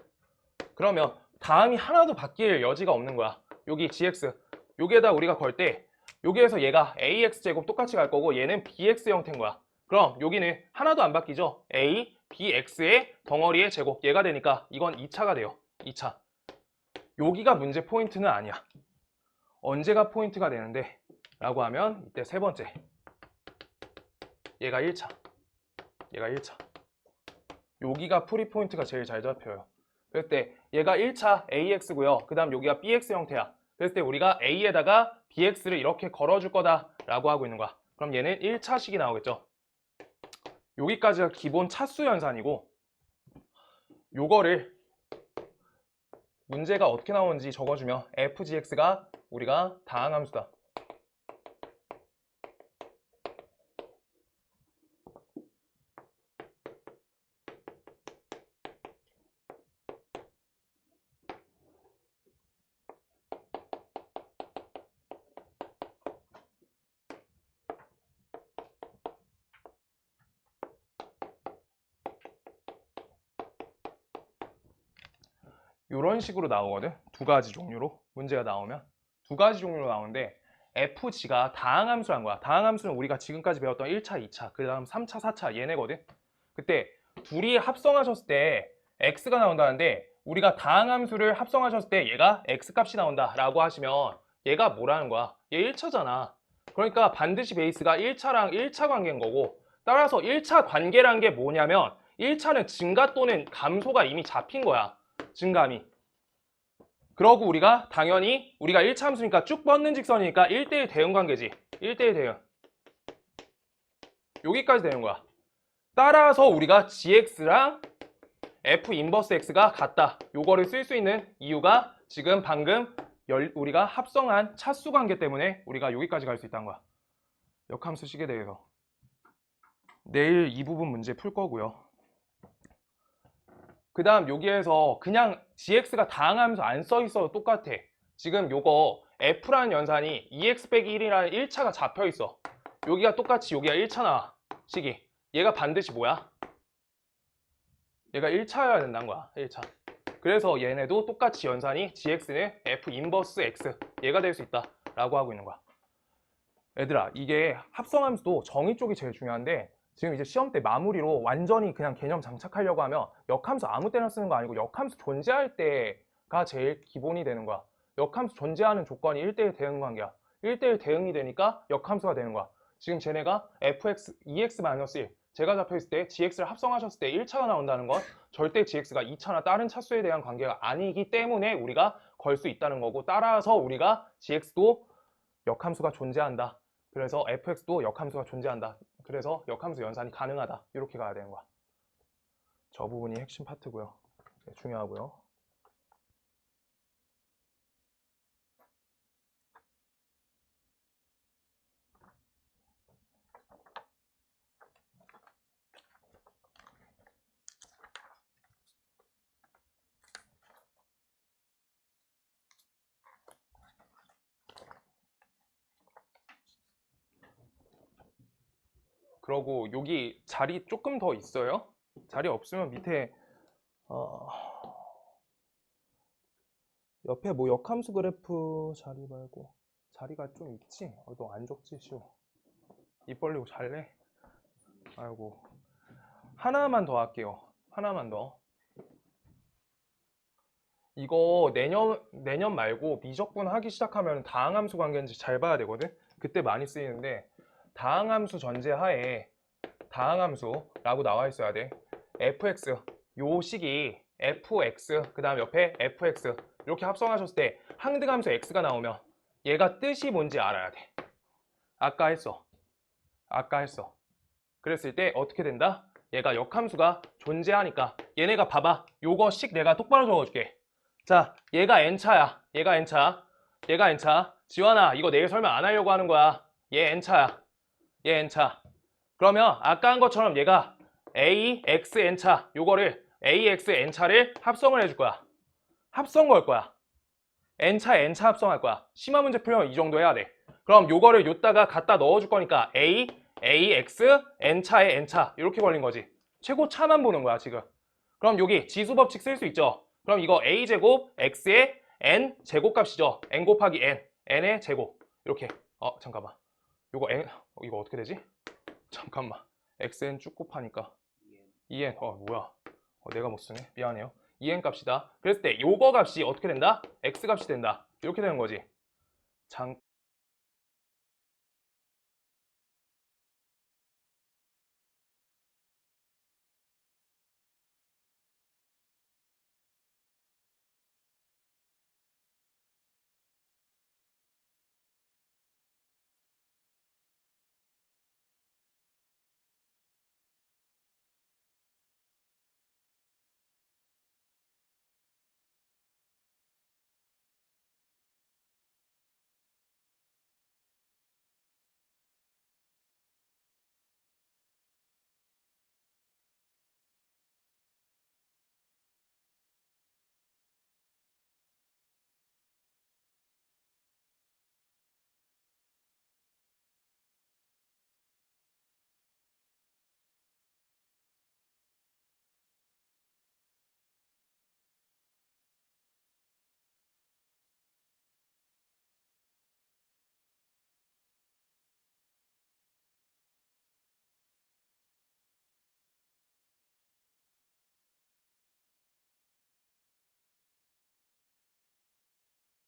그러면 다음이 하나도 바뀔 여지가 없는 거야. 여기 gx 여기에다 우리가 걸 때 여기에서 얘가 AX제곱 똑같이 갈 거고 얘는 BX 형태인 거야. 그럼 여기는 하나도 안 바뀌죠? A, BX의 덩어리의 제곱 얘가 되니까 이건 2차가 돼요. 2차. 여기가 문제 포인트는 아니야. 언제가 포인트가 되는데 라고 하면 이때 세 번째. 얘가 1차. 얘가 1차. 여기가 프리 포인트가 제일 잘 잡혀요. 그럴 때 얘가 1차 AX고요. 그 다음 여기가 BX 형태야. 그랬을 때 우리가 A에다가 BX를 이렇게 걸어줄 거다 라고 하고 있는 거야. 그럼 얘는 1차식이 나오겠죠. 여기까지가 기본 차수 연산이고 요거를 문제가 어떻게 나오는지 적어주면 FGX가 우리가 다항함수다. 이런 식으로 나오거든. 두 가지 종류로 문제가 나오면 두 가지 종류로 나오는데 FG가 다항함수란 거야. 다항함수는 우리가 지금까지 배웠던 1차, 2차, 그 다음 3차, 4차 얘네거든. 그때 둘이 합성하셨을 때 X가 나온다는데 우리가 다항함수를 합성하셨을 때 얘가 X 값이 나온다 라고 하시면 얘가 뭐라는 거야? 얘 1차잖아. 그러니까 반드시 베이스가 1차랑 1차 관계인 거고 따라서 1차 관계란 게 뭐냐면 1차는 증가 또는 감소가 이미 잡힌 거야. 증감이. 그러고 우리가 당연히 우리가 1차 함수니까 쭉 뻗는 직선이니까 1대1 대응 관계지. 1대1 대응. 여기까지 되는 거야. 따라서 우리가 GX랑 F 인버스 X가 같다. 요거를 쓸 수 있는 이유가 지금 방금 우리가 합성한 차수 관계 때문에 우리가 여기까지 갈 수 있다는 거야. 역함수식에 대해서. 내일 이 부분 문제 풀 거고요. 그 다음 여기에서 그냥 GX가 다항함수 안 써 있어도 똑같아. 지금 요거 F라는 연산이 2X 빼기 1이라는 1차가 잡혀 있어. 여기가 똑같이 여기가 1차 나와. 식이. 얘가 반드시 뭐야? 얘가 1차여야 된다는 거야. 1차. 그래서 얘네도 똑같이 연산이 GX는 F 인버스 X 얘가 될 수 있다 라고 하고 있는 거야. 얘들아 이게 합성함수도 정의 쪽이 제일 중요한데 지금 이제 시험 때 마무리로 완전히 그냥 개념 장착하려고 하면 역함수 아무 때나 쓰는 거 아니고 역함수 존재할 때가 제일 기본이 되는 거야. 역함수 존재하는 조건이 1대1 대응 관계야. 1대1 대응이 되니까 역함수가 되는 거야. 지금 쟤네가 fx 2x-1 제가 잡혀있을 때 gx를 합성하셨을 때 1차가 나온다는 건 절대 gx가 2차나 다른 차수에 대한 관계가 아니기 때문에 우리가 걸 수 있다는 거고 따라서 우리가 gx도 역함수가 존재한다. 그래서 fx도 역함수가 존재한다. 그래서 역함수 연산이 가능하다. 이렇게 가야 되는 거야. 저 부분이 핵심 파트고요. 중요하고요. 그러고 여기 자리 조금 더 있어요. 자리 없으면 밑에 옆에 뭐 역함수 그래프 자리 말고 자리가 좀 있지? 너 안 적지? 쉬워. 입 벌리고 잘래? 아이고. 하나만 더 할게요. 하나만 더. 이거 내년 말고 미적분 하기 시작하면 다항함수 관계인지 잘 봐야 되거든? 그때 많이 쓰이는데 다항함수 전제하에 다항함수라고 나와 있어야 돼. fx 요 식이 fx 그 다음 옆에 fx 이렇게 합성하셨을 때 항등함수 x가 나오면 얘가 뜻이 뭔지 알아야 돼. 아까 했어. 그랬을 때 어떻게 된다? 얘가 역함수가 존재하니까 얘네가 봐봐. 요거 식 내가 똑바로 적어줄게. 자, 얘가 n차야. 얘가 n차. 지환아, 이거 내일 설명 안 하려고 하는 거야. 얘 n차야. 얘 n차. 그러면 아까 한 것처럼 얘가 ax n차 요거를 ax n차를 합성을 해줄 거야. 합성 걸 거야. n차 합성할 거야. 심화 문제 풀면 이 정도 해야 돼. 그럼 요거를 요따가 갖다 넣어줄 거니까 ax n차에 n차 이렇게 걸린 거지. 최고 차만 보는 거야 지금. 그럼 여기 지수법칙 쓸 수 있죠. 그럼 이거 a제곱 x의 n 제곱값이죠. n 곱하기 n n의 제곱 이렇게. 잠깐만. 이거 어떻게 되지? 잠깐만. xn 쭉 곱하니까 2n. 뭐야? 내가 못 쓰네. 미안해요. 2n 값이다. 그랬을 때 요거 값이 어떻게 된다? x 값이 된다. 이렇게 되는 거지.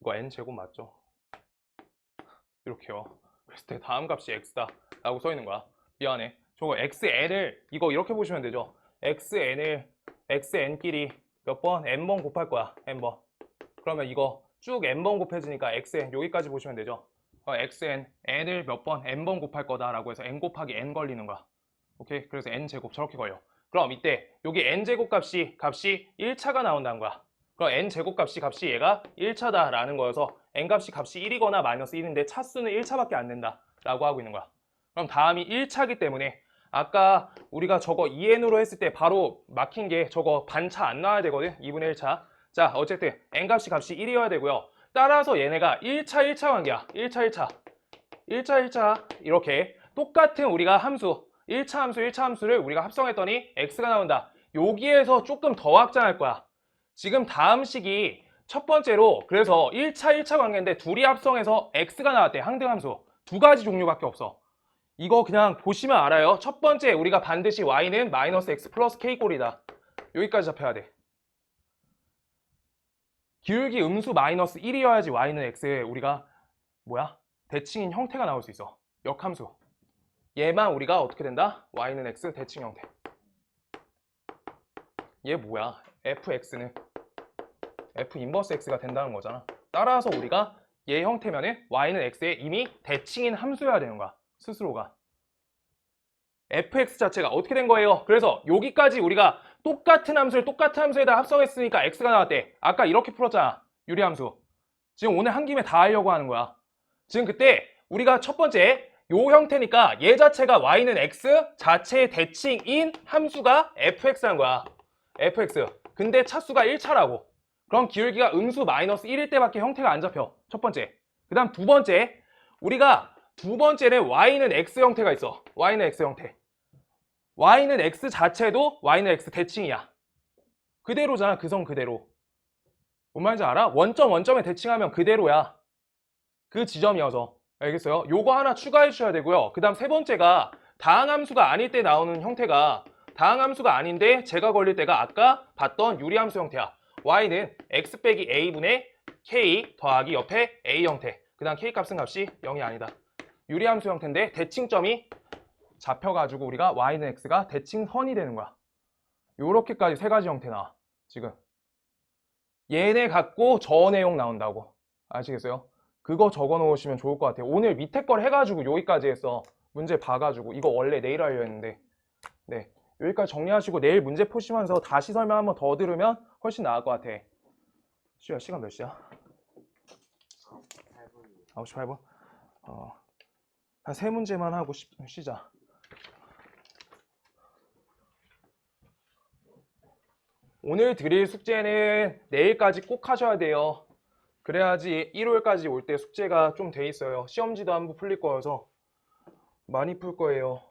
이거 n제곱 맞죠? 이렇게요. 그랬을 때 다음 값이 x다 라고 써 있는 거야. 미안해. 저거 xn을 이거 이렇게 보시면 되죠. xn끼리 몇 번? n번 곱할 거야. n번. 그러면 이거 쭉 n번 곱해지니까 xn 여기까지 보시면 되죠. n을 몇 번? n번 곱할 거다라고 해서 n 곱하기 n 걸리는 거야. 오케이? 그래서 n제곱 저렇게 걸려. 그럼 이때 여기 n제곱 값이 1차가 나온다는 거야. 그럼 n제곱 값이 얘가 1차다 라는 거여서 n값이 1이거나 마이너스 1인데 차수는 1차밖에 안 된다 라고 하고 있는 거야. 그럼 다음이 1차기 때문에 아까 우리가 저거 2n으로 했을 때 바로 막힌 게 저거 반차 안 나와야 되거든. 2분의 1차. 자, 어쨌든 n값이 1이어야 되고요. 따라서 얘네가 1차 관계야. 1차 이렇게 똑같은 우리가 함수 1차 함수를 우리가 합성했더니 x가 나온다. 여기에서 조금 더 확장할 거야. 지금 다음 식이 첫 번째로 그래서 1차 관계인데 둘이 합성해서 x가 나왔대. 항등함수. 두 가지 종류밖에 없어. 이거 그냥 보시면 알아요. 첫 번째 우리가 반드시 y는 마이너스 x 플러스 k꼴이다. 여기까지 잡혀야 돼. 기울기 음수 마이너스 1이어야지 y는 x에 우리가 대칭인 형태가 나올 수 있어. 역함수. 얘만 우리가 어떻게 된다? y는 x 대칭 형태. 얘 뭐야? fx는 f 인버스 x가 된다는 거잖아. 따라서 우리가 얘 형태면은 y는 x에 이미 대칭인 함수여야 되는 거야. 스스로가. fx 자체가 어떻게 된 거예요? 그래서 여기까지 우리가 똑같은 함수에다 합성했으니까 x가 나왔대. 아까 이렇게 풀었잖아. 유리함수. 지금 오늘 한 김에 다 하려고 하는 거야. 지금 그때 우리가 첫 번째 요 형태니까 얘 자체가 y는 x 자체의 대칭인 함수가 fx라는 거야. fx. 근데 차수가 1차라고. 그럼 기울기가 음수 마이너스 1일 때밖에 형태가 안 잡혀. 첫 번째. 그 다음 두 번째. 우리가 두 번째는 y는 x 형태가 있어. y는 x 형태. y는 x 자체도 y는 x 대칭이야. 그대로잖아. 그 성 그대로. 뭔 말인지 알아? 원점에 대칭하면 그대로야. 그 지점이어서. 알겠어요? 요거 하나 추가해 주셔야 되고요. 그 다음 세 번째가 다항함수가 아닐 때 나오는 형태가 다항함수가 아닌데 제가 걸릴 때가 아까 봤던 유리함수 형태야. y는 x 빼기 a분의 k 더하기 옆에 a 형태. 그 다음 k 값은 값이 0이 아니다. 유리함수 형태인데 대칭점이 잡혀가지고 우리가 y는 x가 대칭선이 되는 거야. 요렇게까지 세 가지 형태 나와. 지금 얘네 갖고 저 내용 나온다고. 아시겠어요? 그거 적어 놓으시면 좋을 것 같아요. 오늘 밑에 걸 해가지고 여기까지 했어. 문제 봐가지고 이거 원래 내일 하려 했는데 네, 여기까지 정리하시고 내일 문제 푸시면서 다시 설명 한번 더 들으면 훨씬 나을 것 같아. 시간 몇 시야? 9시 8분? 한 세 문제만 하고 쉬자. 오늘 드릴 숙제는 내일까지 꼭 하셔야 돼요. 그래야지 1월까지 올 때 숙제가 좀 돼 있어요. 시험지도 한번 풀릴 거여서 많이 풀 거예요.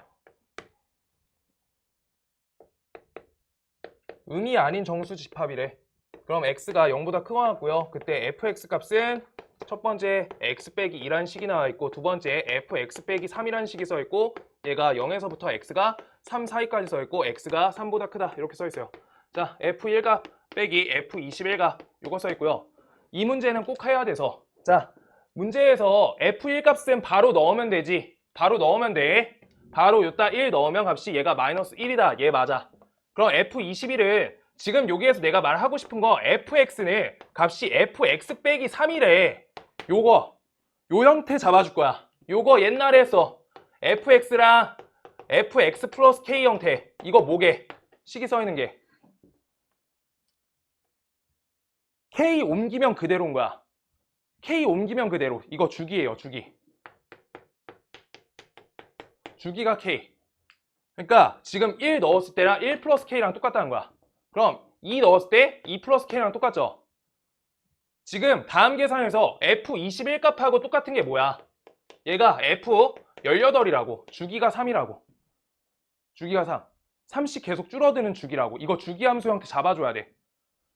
음이 아닌 정수 집합이래. 그럼 x가 0보다 크거나 같고요. 그때 fx 값은 첫 번째 x 빼기 2라는 식이 나와 있고 두 번째 fx 빼기 3이라는 식이 써 있고 얘가 0에서부터 x가 3 사이까지 써 있고 x가 3보다 크다 이렇게 써 있어요. 자, f1값 빼기 f21값 이거 써 있고요. 이 문제는 꼭 해야 돼서 자, 문제에서 f1 값은 바로 넣으면 되지. 바로 넣으면 돼. 바로 요따 1 넣으면 값이 얘가 마이너스 1이다. 얘 맞아. 그럼 f21은 지금 여기에서 내가 말하고 싶은 거 fx는 값이 fx 빼기 3이래. 요거 요 형태 잡아줄 거야. 요거 옛날에 했어. fx랑 fx 플러스 k 형태. 이거 뭐게? 식이 써 있는 게 k 옮기면 그대로인 거야. k 옮기면 그대로. 이거 주기예요. 주기. 주기가 k. 그러니까 지금 1 넣었을 때랑 1 플러스 k랑 똑같다는 거야. 그럼 2 넣었을 때 2 플러스 k랑 똑같죠? 지금 다음 계산에서 f21 값하고 똑같은 게 뭐야? 얘가 f18이라고. 주기가 3이라고. 주기가 3. 3씩 계속 줄어드는 주기라고. 이거 주기함수 형태 잡아줘야 돼.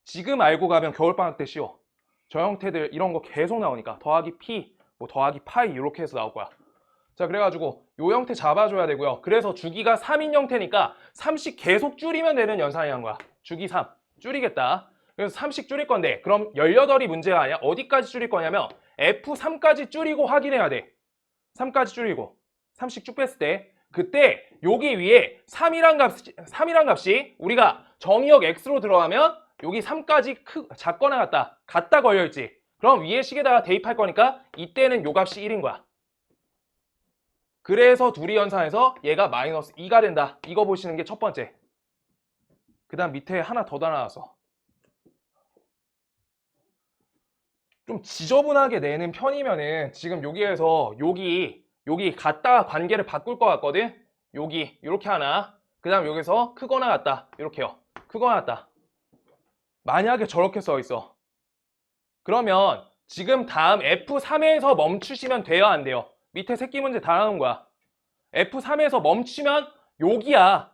지금 알고 가면 겨울방학 때 쉬워. 저 형태들 이런 거 계속 나오니까 더하기 p, 뭐 더하기 파이 이렇게 해서 나올 거야. 자, 그래가지고 요 형태 잡아줘야 되고요. 그래서 주기가 3인 형태니까 3씩 계속 줄이면 되는 연산이란 거야. 주기 3 줄이겠다. 그래서 3씩 줄일 건데 그럼 18이 문제가 아니야. 어디까지 줄일 거냐면 F3까지 줄이고 확인해야 돼. 3까지 줄이고 3씩 쭉 뺐을 때 그때 여기 위에 3이란 값이 우리가 정의역 X로 들어가면 여기 3까지 작거나 같다 걸려있지. 그럼 위에 식에다가 대입할 거니까 이때는 요 값이 1인 거야. 그래서 둘이 연산해서 얘가 마이너스 2가 된다. 이거 보시는 게 첫 번째. 그 다음 밑에 하나 더 달아놨어. 좀 지저분하게 내는 편이면은 지금 여기에서 여기 같다 관계를 바꿀 것 같거든. 여기 이렇게 하나. 그 다음 여기서 크거나 같다. 이렇게요. 크거나 같다. 만약에 저렇게 써 있어. 그러면 지금 다음 F3에서 멈추시면 돼요, 안 돼요? 밑에 새끼 문제 다 나온 거야. F3에서 멈추면 여기야.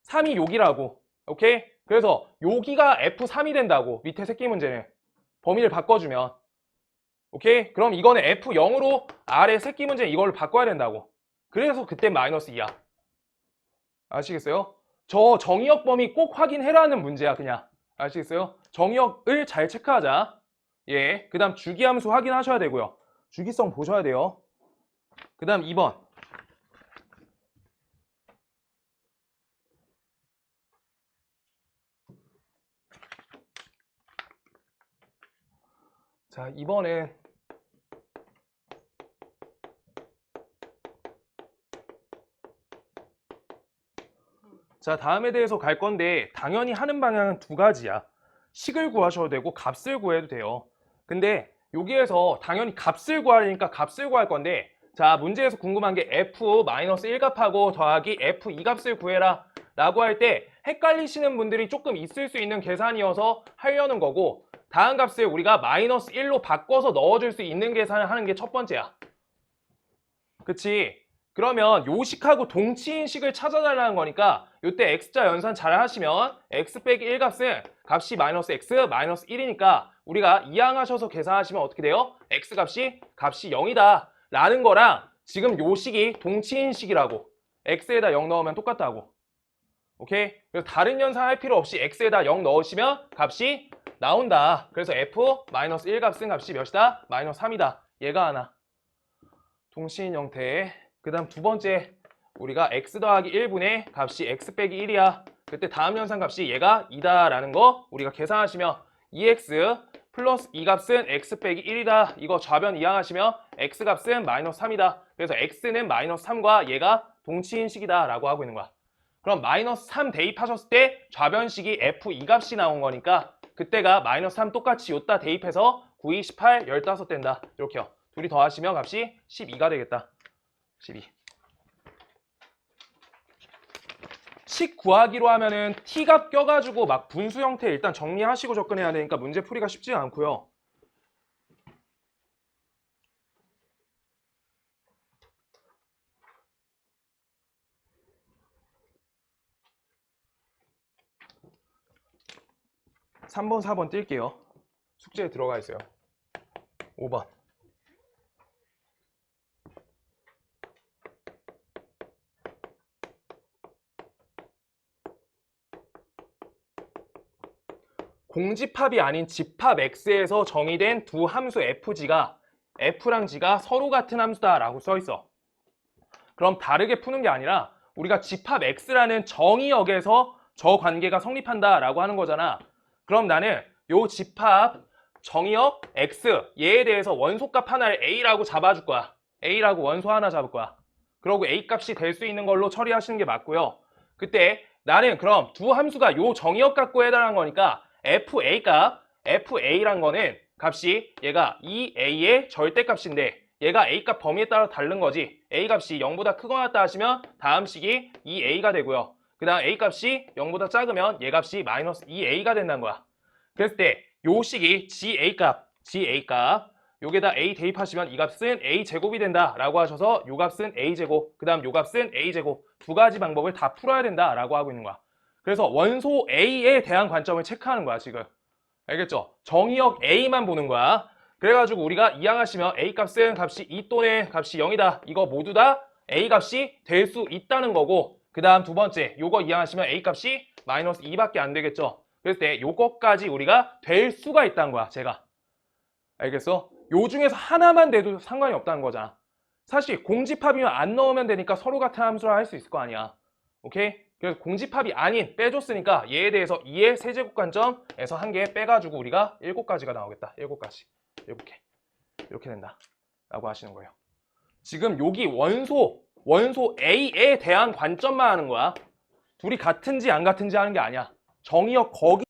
3이 여기라고. 오케이? 그래서 여기가 F3이 된다고. 밑에 새끼 문제는. 범위를 바꿔주면. 오케이? 그럼 이거는 F0으로 아래 새끼 문제 이걸 바꿔야 된다고. 그래서 그때 마이너스 2야. 아시겠어요? 저 정의역 범위 꼭 확인해라는 문제야, 그냥. 아시겠어요? 정의역을 잘 체크하자. 예. 그 다음 주기함수 확인하셔야 되고요. 주기성 보셔야 돼요. 그 다음 2번. 자, 이번엔 자, 다음에 대해서 갈 건데 당연히 하는 방향은 두 가지야. 식을 구하셔도 되고 값을 구해도 돼요. 근데 여기에서 당연히 값을 구하려니까 값을 구할 건데 자, 문제에서 궁금한 게 f-1 값하고 더하기 f2 값을 구해라 라고 할 때 헷갈리시는 분들이 조금 있을 수 있는 계산이어서 하려는 거고 다음 값을 우리가 마이너스 1로 바꿔서 넣어줄 수 있는 계산을 하는 게 첫 번째야. 그치? 그러면 요식하고 동치인 식을 찾아달라는 거니까 이때 x자 연산 잘 하시면 x 빼기 1 값이 마이너스 x 마이너스 1이니까 우리가 이항하셔서 계산하시면 어떻게 돼요? x 값이 0이다 라는 거랑 지금 요식이 동치인 식이라고 x에다 0 넣으면 똑같다고. 오케이? 그래서 다른 연산 할 필요 없이 x에다 0 넣으시면 값이 나온다. 그래서 f-1 값은 값이 몇이다? 마이너스 3이다. 얘가 하나. 동시인 형태. 그 다음 두 번째 우리가 x 더하기 1분의 값이 x 빼기 1이야. 그때 다음 연산 값이 얘가 2다 라는 거 우리가 계산하시면 2x 플러스 2 값은 x 빼기 1이다. 이거 좌변 이항하시면 x 값은 마이너스 3이다. 그래서 x는 마이너스 3과 얘가 동치인식이다 라고 하고 있는 거야. 그럼 마이너스 3 대입하셨을 때 좌변식이 f2 값이 나온 거니까 그때가 마이너스 3 똑같이 요따 대입해서 9, 2, 18, 15 된다. 이렇게요. 둘이 더하시면 값이 12가 되겠다. 12. 식 구하기로 하면은 t값 껴가지고 막 분수 형태 일단 정리하시고 접근해야 되니까 문제 풀이가 쉽지 않고요. (3번) (4번) 뛸게요. 숙제에 들어가 있어요. 5번 공집합이 아닌 집합 X에서 정의된 두 함수 FG가 F랑 G가 서로 같은 함수다라고 써 있어. 그럼 다르게 푸는 게 아니라 우리가 집합 X라는 정의역에서 저 관계가 성립한다라고 하는 거잖아. 그럼 나는 요 집합 정의역 X 얘에 대해서 원소값 하나를 A라고 잡아줄 거야. A라고 원소 하나 잡을 거야. 그러고 A 값이 될 수 있는 걸로 처리하시는 게 맞고요. 그때 나는 그럼 두 함수가 요 정의역 갖고 해당하는 거니까 FA 값, FA란 거는 값이 얘가 2A의 절대값인데 얘가 A 값 범위에 따라 다른 거지. A 값이 0보다 크거나 같다 하시면 다음 식이 2A가 되고요. 그 다음 A 값이 0보다 작으면 얘 값이 마이너스 2A가 된다는 거야. 그랬을 때 요 식이 GA 값 요게다 A 대입하시면 이 값은 A 제곱이 된다라고 하셔서 요 값은 A 제곱, 그 다음 요 값은 A 제곱 두 가지 방법을 다 풀어야 된다라고 하고 있는 거야. 그래서 원소 A에 대한 관점을 체크하는 거야 지금. 알겠죠? 정의역 A만 보는 거야. 그래가지고 우리가 이항하시면 A 값은 값이 2 또는 값이 0이다. 이거 모두 다 A 값이 될 수 있다는 거고 그 다음 두 번째 요거 이항하시면 A 값이 마이너스 2밖에 안 되겠죠. 그랬을 때 요거까지 우리가 될 수가 있다는 거야 제가. 알겠어? 요 중에서 하나만 돼도 상관이 없다는 거잖아. 사실 공집합이면 안 넣으면 되니까 서로 같은 함수를 할 수 있을 거 아니야. 오케이? 그래서 공집합이 아닌 빼줬으니까 얘에 대해서 2의 세제곱 관점에서 한 개 빼가지고 우리가 7가지가 나오겠다. 7가지. 7개. 이렇게 된다. 라고 하시는 거예요. 지금 여기 원소 A에 대한 관점만 하는 거야. 둘이 같은지 안 같은지 하는 게 아니야. 정의역 거기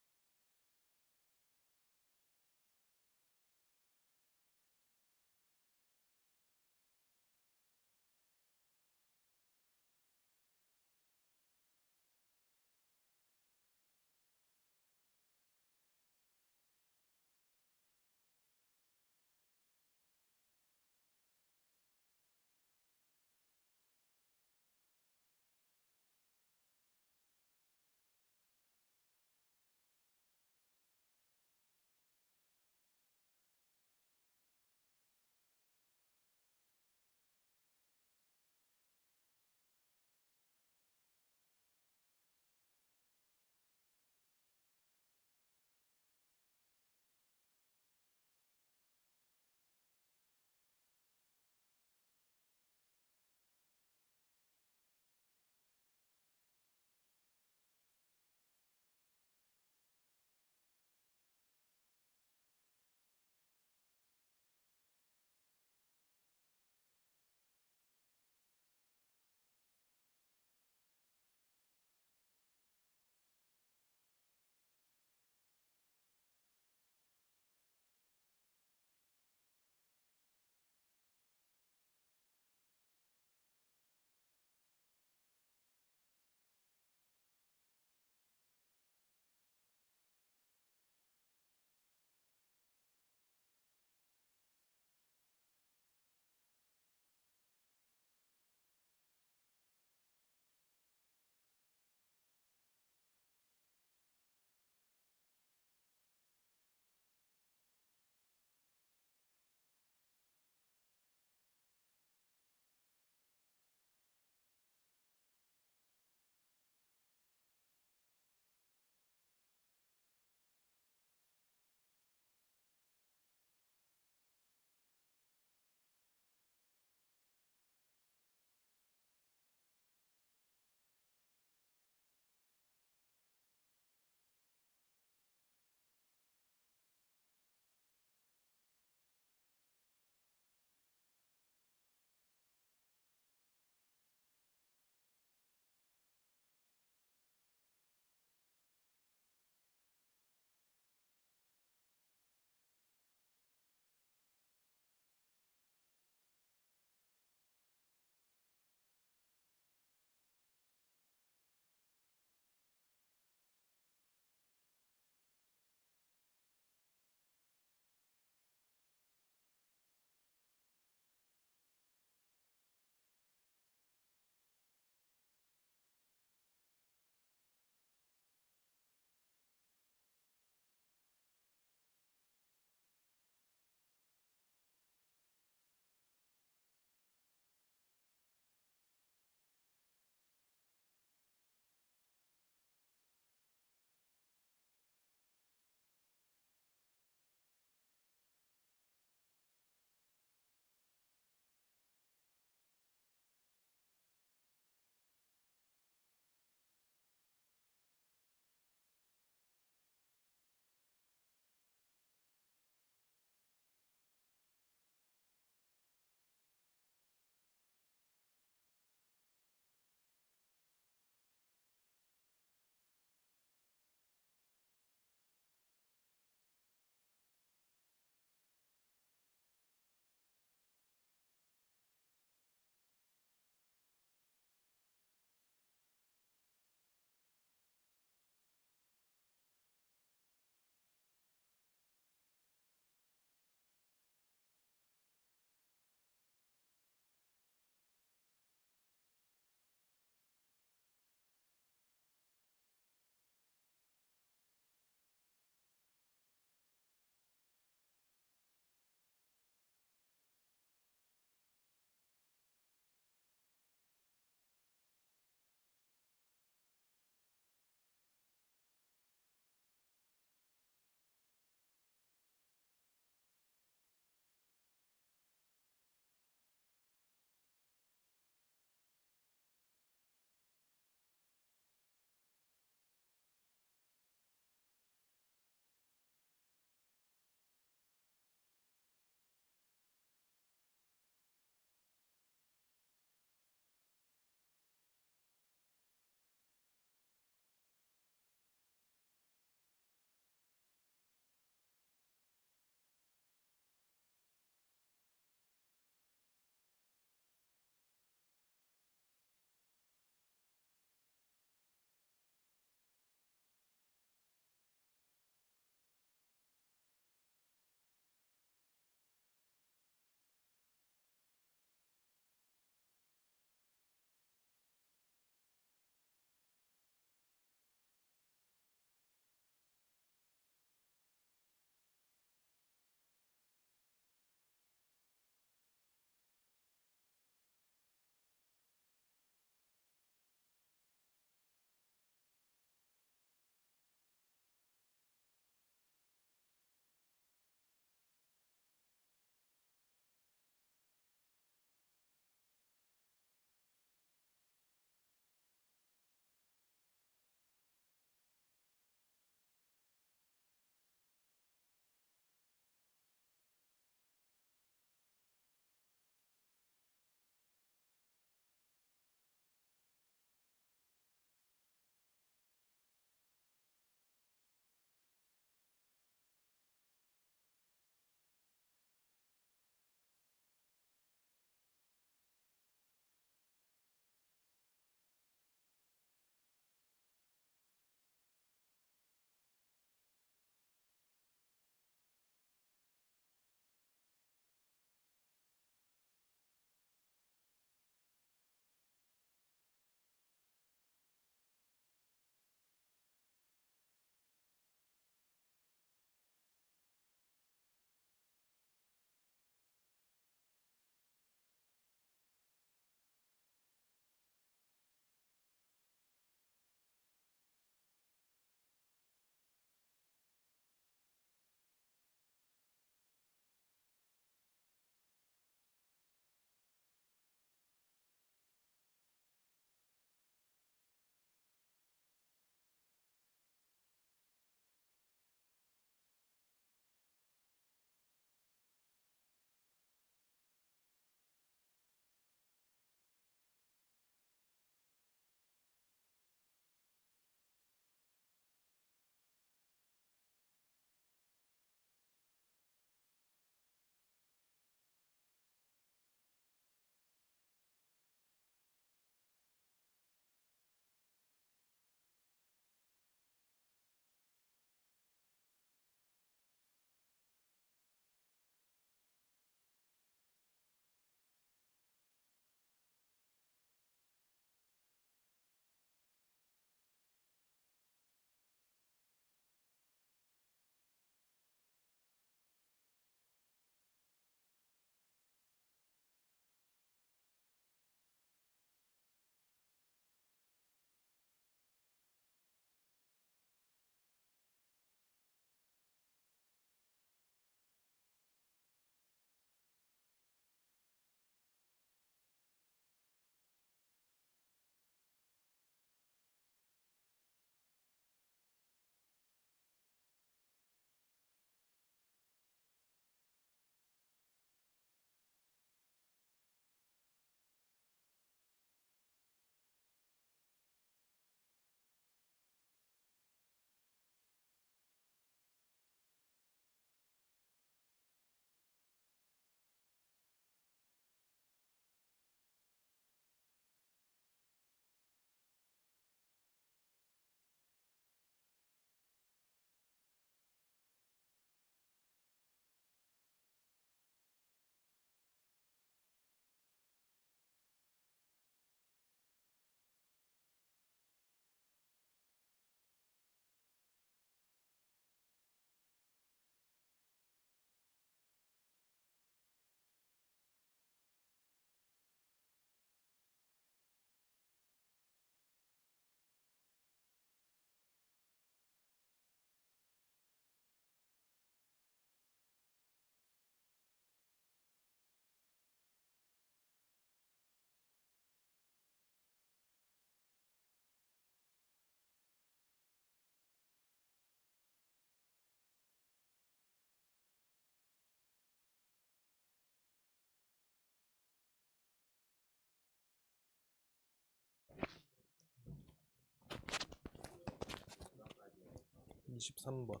23번.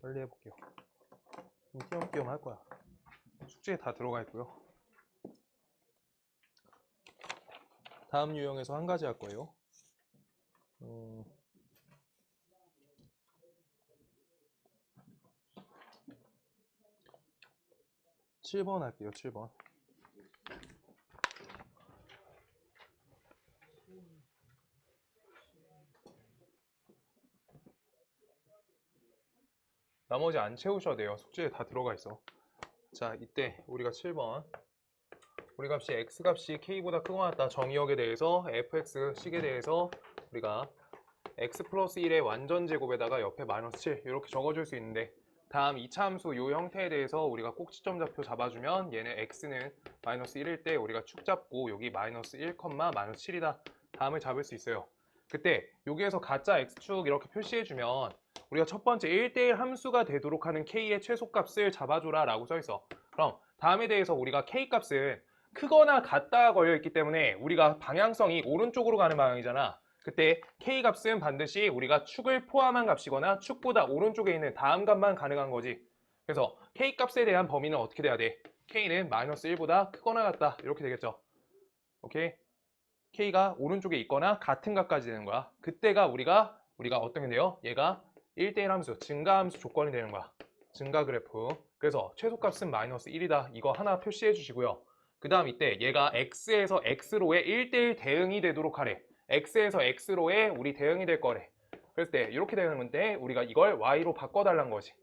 빨리 해볼게요. 좀 띄엄띄엄 할 거야. 숙제에 다 들어가 있고요. 다음 유형에서 한 가지 할 거예요. 7번 할게요. 7번. 나머지 안 채우셔도 돼요. 숙제에 다 들어가 있어. 자, 이때 우리가 7번 우리 값이 x값이 k보다 크거나 같다. 정의역에 대해서 fx 식에 대해서 우리가 x 플러스 1의 완전 제곱에다가 옆에 마이너스 7 이렇게 적어줄 수 있는데, 다음 2차 함수 이 형태에 대해서 우리가 꼭지점 좌표 잡아주면 얘는 x는 마이너스 1일 때 우리가 축 잡고 여기 마이너스 1, 마이너스 7이다 다음을 잡을 수 있어요. 그때 여기에서 가짜 x축 이렇게 표시해주면 우리가 첫 번째 1대1 함수가 되도록 하는 k의 최소값을 잡아줘라 라고 써있어. 그럼 다음에 대해서 우리가 k값은 크거나 같다 걸려있기 때문에 우리가 방향성이 오른쪽으로 가는 방향이잖아. 그때 k값은 반드시 우리가 축을 포함한 값이거나 축보다 오른쪽에 있는 다음 값만 가능한 거지. 그래서 k값에 대한 범위는 어떻게 돼야 돼? k는 마이너스 1보다 크거나 같다 이렇게 되겠죠. 오케이? k가 오른쪽에 있거나 같은 값까지 되는 거야. 그때가 우리가 어떤 게 돼요? 얘가 1대1 함수, 증가 함수 조건이 되는 거야. 증가 그래프. 그래서 최소값은 마이너스 1이다. 이거 하나 표시해 주시고요. 그 다음 이때 얘가 x에서 x로의 1대1 대응이 되도록 하래. x에서 x로의 우리 대응이 될 거래. 그랬을 때 이렇게 되는 건데 우리가 이걸 y로 바꿔달라는 거지.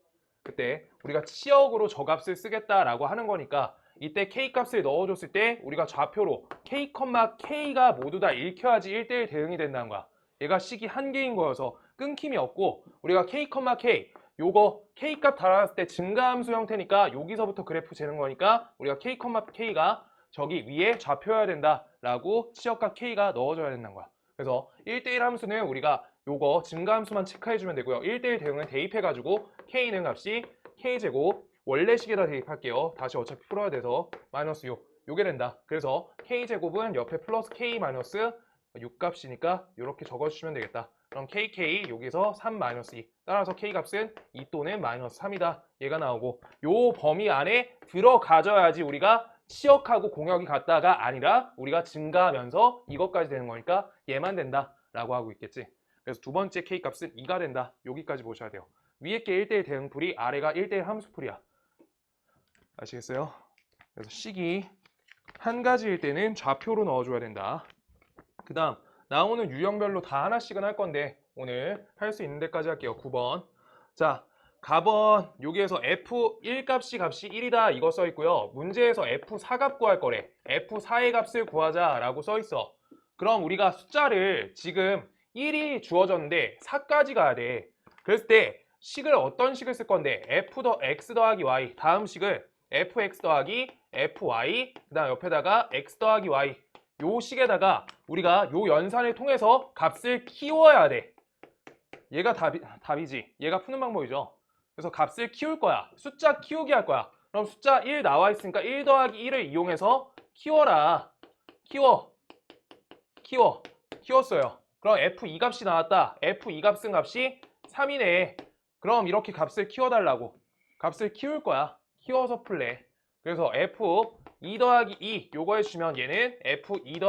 그때 우리가 치역으로 저 값을 쓰겠다라고 하는 거니까 이때 k값을 넣어줬을 때 우리가 좌표로 k, k가 모두 다 읽혀야지 1대1 대응이 된다는 거야. 얘가 식이 한 개인 거여서 끊김이 없고 우리가 k, k 요거 k값 달아놨을 때 증가함수 형태니까 여기서부터 그래프 재는 거니까 우리가 k, k가 저기 위에 좌표여야 된다라고 치역값 k가 넣어줘야 된다는 거야. 그래서 1대1 함수는 우리가 요거 증가함수만 체크해주면 되고요. 1대1 대응을 대입해가지고 k는 값이 k제곱 원래식에다 대입할게요. 다시 어차피 풀어야 돼서 마이너스 6 요게 된다. 그래서 k제곱은 옆에 플러스 k 마이너스 6값이니까 이렇게 적어주시면 되겠다. 그럼 kk 여기서 3 마이너스 2 따라서 k값은 2 또는 마이너스 3이다 얘가 나오고, 요 범위 안에 들어가져야지 우리가 치역하고 공역이 같다가 아니라 우리가 증가하면서 이것까지 되는 거니까 얘만 된다 라고 하고 있겠지. 그래서 두 번째 k값은 2가 된다. 여기까지 보셔야 돼요. 위에 게 1대1 대응풀이, 아래가 1대1 함수풀이야. 아시겠어요? 그래서 식이 한 가지일 때는 좌표로 넣어줘야 된다. 그 다음 나오는 유형별로 다 하나씩은 할 건데 오늘 할 수 있는 데까지 할게요. 9번. 자, 가번 여기에서 F1 값이 1이다 이거 써있고요. 문제에서 F4 값 구할 거래. F4의 값을 구하자 라고 써있어. 그럼 우리가 숫자를 지금 1이 주어졌는데 4까지 가야 돼. 그랬을 때 식을 어떤 식을 쓸 건데 Fx 더하기 y, 다음 식을 Fx 더하기 Fy, 그 다음 옆에다가 x 더하기 y 요 식에다가 우리가 요 연산을 통해서 값을 키워야 돼. 얘가 답이지. 얘가 푸는 방법이죠. 그래서 값을 키울 거야. 숫자 키우기 할 거야. 그럼 숫자 1 나와 있으니까 1 더하기 1을 이용해서 키워라. 키웠어요. 그럼 F2 값이 나왔다. F2 값은 값이 3이네. 그럼 이렇게 값을 키워달라고. 값을 키울 거야. 키워서 풀래. 그래서 F2 더하기 2 요거 해주시면 얘는 F2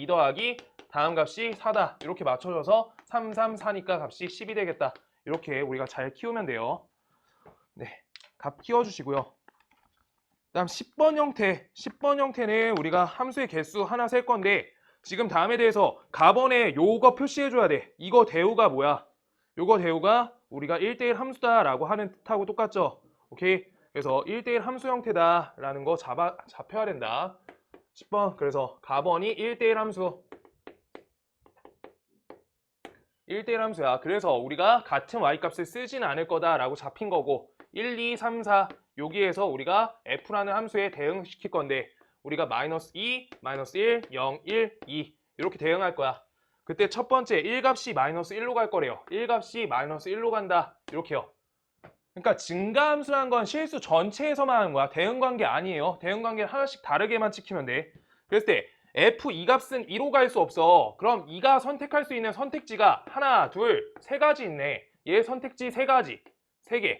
더하기 다음 값이 4다. 이렇게 맞춰줘서 3, 3, 4니까 값이 10이 되겠다. 이렇게 우리가 잘 키우면 돼요. 네, 값 키워주시고요. 다음 10번 형태. 10번 형태는 우리가 함수의 개수 하나 셀 건데 지금 다음에 대해서 가번에 요거 표시해줘야 돼. 이거 대우가 뭐야? 요거 대우가 우리가 1대1 함수다라고 하는 뜻하고 똑같죠? 오케이? 그래서 1대1 함수 형태다라는 거 잡혀야 된다. 10번. 그래서 가번이 1대1 함수. 1대1 함수야. 그래서 우리가 같은 y값을 쓰진 않을 거다라고 잡힌 거고 1, 2, 3, 4 여기에서 우리가 f라는 함수에 대응시킬 건데 우리가 마이너스 2, 마이너스 1, 0, 1, 2 이렇게 대응할 거야. 그때 첫 번째 1값이 마이너스 1로 갈 거래요. 1값이 마이너스 1로 간다. 이렇게요. 그러니까 증가함수라는 건 실수 전체에서만 하는 거야. 대응관계 아니에요. 대응관계는 하나씩 다르게만 찍히면 돼. 그랬을 때 F2 값은 2로 갈 수 없어. 그럼 2가 선택할 수 있는 선택지가 하나, 둘, 세 가지 있네. 얘 선택지 세 가지, 세 개.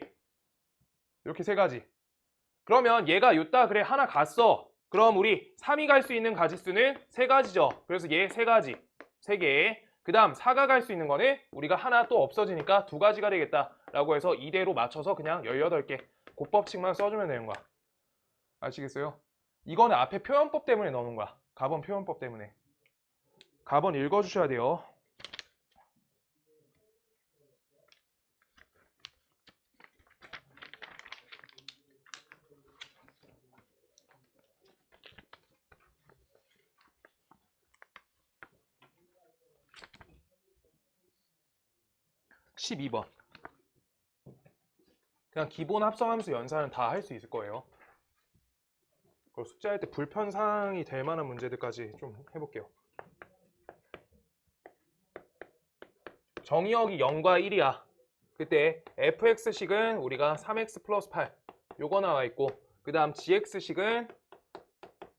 이렇게 세 가지. 그러면 얘가 요따 그래 하나 갔어. 그럼 우리 3이 갈 수 있는 가지수는 세 가지죠. 그래서 얘 세 가지, 세 개. 그 다음 4가 갈 수 있는 거는 우리가 하나 또 없어지니까 두 가지가 되겠다라고 해서 이대로 맞춰서 그냥 18개. 곱법칙만 써주면 되는 거야. 아시겠어요? 이거는 앞에 표현법 때문에 넣는 거야. 가번 표현법 때문에. 가번 읽어주셔야 돼요. (12번) 그냥 기본 합성함수 연산은 다 할 수 있을 거예요. 그리고 숙제할 때 불편사항이 될 만한 문제들까지 좀 해볼게요. 정의역이 0과 1이야. 그때 fx식은 우리가 3x 플러스 8 요거 나와 있고, 그 다음 gx식은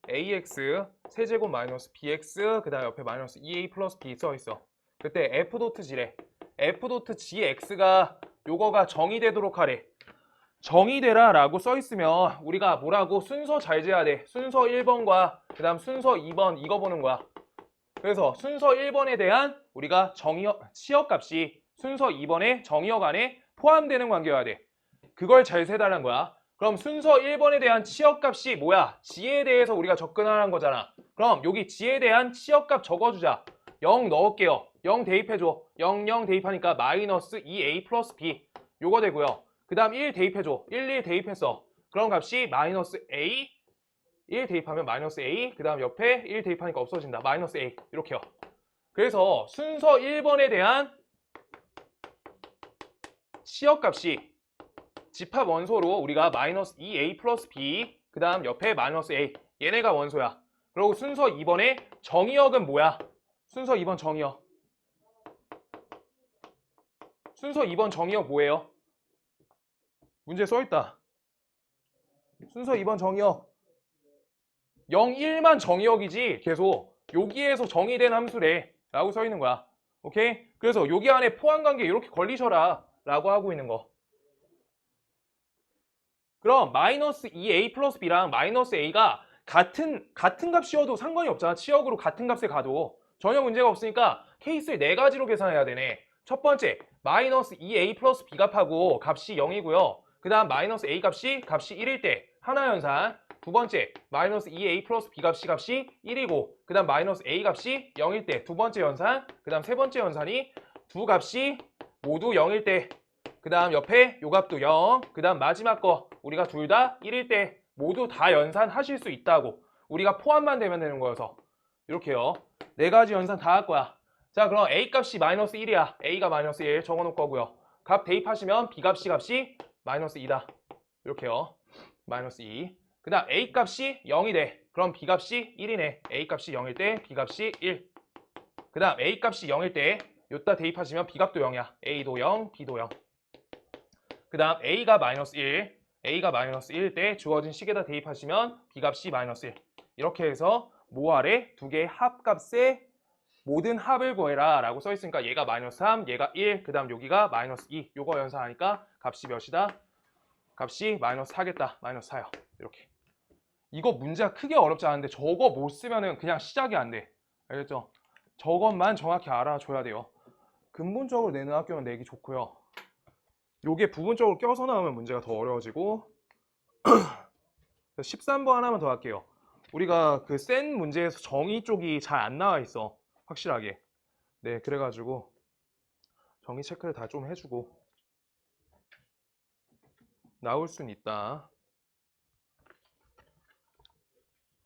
ax 세제곱 마이너스 bx, 그 다음 옆에 마이너스 2a 플러스 b 써 있어. 그때 f.g래. f.gx가 요거가 정의되도록 하래. 정의되라 라고 써 있으면 우리가 뭐라고 순서 잘 재야 돼. 순서 1번과 그 다음 순서 2번 이거 보는 거야. 그래서 순서 1번에 대한 우리가 치역값이 순서 2번에 정의역 안에 포함되는 관계여야 돼. 그걸 잘 세달라는 거야. 그럼 순서 1번에 대한 치역값이 뭐야? g에 대해서 우리가 접근하라는 거잖아. 그럼 여기 g에 대한 치역값 적어주자. 0 넣을게요. 0 대입해줘. 0, 0 대입하니까 마이너스 2a 플러스 b 요거 되고요. 그 다음 1 대입해줘. 1, 1 대입했어. 그럼 값이 마이너스 a 1 대입하면 마이너스 a, 그 다음 옆에 1 대입하니까 없어진다. 마이너스 a 이렇게요. 그래서 순서 1번에 대한 치역값이 집합 원소로 우리가 마이너스 2a 플러스 b, 그 다음 옆에 마이너스 a 얘네가 원소야. 그리고 순서 2번에 정의역은 뭐야? 순서 2번 정의역. 순서 2번 정의역 뭐예요? 문제 써있다. 순서 2번 정의역 0, 1만 정의역이지 계속 여기에서 정의된 함수래 라고 써 있는 거야. 오케이? 그래서 여기 안에 포함관계 이렇게 걸리셔라 라고 하고 있는 거. 그럼 마이너스 2a 플러스 b랑 마이너스 a가 같은 값이어도 상관이 없잖아. 치역으로 같은 값에 가도 전혀 문제가 없으니까 케이스를 네 가지로 계산해야 되네. 첫 번째 마이너스 2a 플러스 b 값하고 값이 0이고요. 그 다음 마이너스 a 값이 1일 때 하나 연산. 두 번째 마이너스 2a 플러스 b 값이 1이고, 그 다음 마이너스 a 값이 0일 때 두 번째 연산. 그 다음 세 번째 연산이 두 값이 모두 0일 때, 그 다음 옆에 요 값도 0, 그 다음 마지막 거 우리가 둘 다 1일 때 모두 다 연산하실 수 있다고. 우리가 포함만 되면 되는 거여서 이렇게요. 네 가지 연산 다 할 거야. 자, 그럼 a 값이 마이너스 1이야. a가 마이너스 1 적어놓을 거고요. 값 대입하시면 b 값이 마이너스 2다. 이렇게요. 마이너스 2. 그 다음 a 값이 0이 돼. 그럼 b 값이 1이네. a 값이 0일 때 b 값이 1. 그 다음 a 값이 0일 때 요따 대입하시면 b 값도 0이야. a도 0, b도 0. 그 다음 a가 마이너스 1, a가 마이너스 1일 때 주어진 식에다 대입하시면 b값이 마이너스 1. 이렇게 해서 모 아래 두 개의 합값의 모든 합을 구해라 라고 써있으니까 얘가 마이너스 3, 얘가 1, 그 다음 여기가 마이너스 2. 요거 연산하니까 값이 몇이다? 값이 마이너스 4겠다. 마이너스 4요. 이렇게. 이거 문제가 크게 어렵지 않은데 저거 못 쓰면은 그냥 시작이 안 돼. 알겠죠? 저것만 정확히 알아줘야 돼요. 근본적으로 내는 학교는 내기 좋고요. 요게 부분적으로 껴서 나오면 문제가 더 어려워지고 13번 하나만 더 할게요. 우리가 그 센 문제에서 정의 쪽이 잘 안 나와 있어. 확실하게. 네, 그래가지고 정의 체크를 다 좀 해주고 나올 순 있다.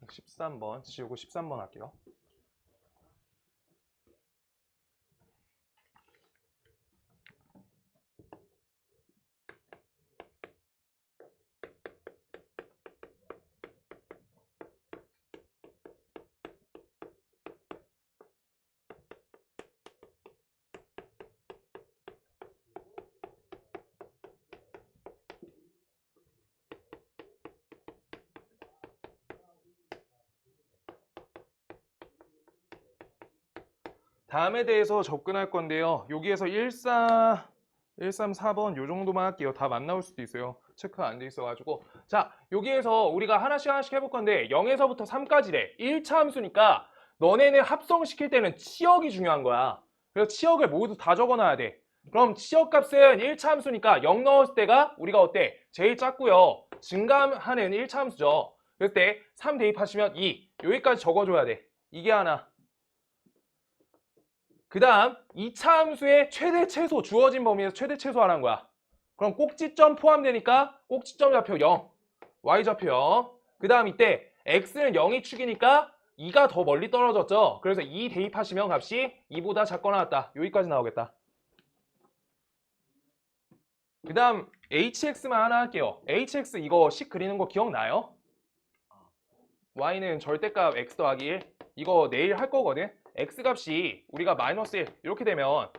13번 지우고 13번 할게요. 다음에 대해서 접근할 건데요. 여기에서 134번 요 정도만 할게요. 다 안 나올 수도 있어요. 체크가 안 돼 있어가지고. 자, 여기에서 우리가 하나씩 해볼 건데 0에서부터 3까지래. 1차 함수니까 너네는 합성시킬 때는 치역이 중요한 거야. 그래서 치역을 모두 다 적어놔야 돼. 그럼 치역값은 1차 함수니까 0 넣었을 때가 우리가 어때? 제일 작고요. 증가하는 1차 함수죠. 그럴 때 3 대입하시면 2. 여기까지 적어줘야 돼. 이게 하나. 그 다음 2차 함수의 최대 최소, 주어진 범위에서 최대 최소 하라는 거야. 그럼 꼭지점 포함되니까 꼭지점 좌표 0, y좌표 0. 그 다음 이때 x는 0이 축이니까 2가 더 멀리 떨어졌죠. 그래서 2 대입하시면 값이 2보다 작거나 같다. 여기까지 나오겠다. 그 다음 hx만 하나 할게요. hx 이거 식 그리는 거 기억나요? y는 절대값 x 더하기 1. 이거 내일 할 거거든. x값이 우리가 마이너스 1 이렇게 되면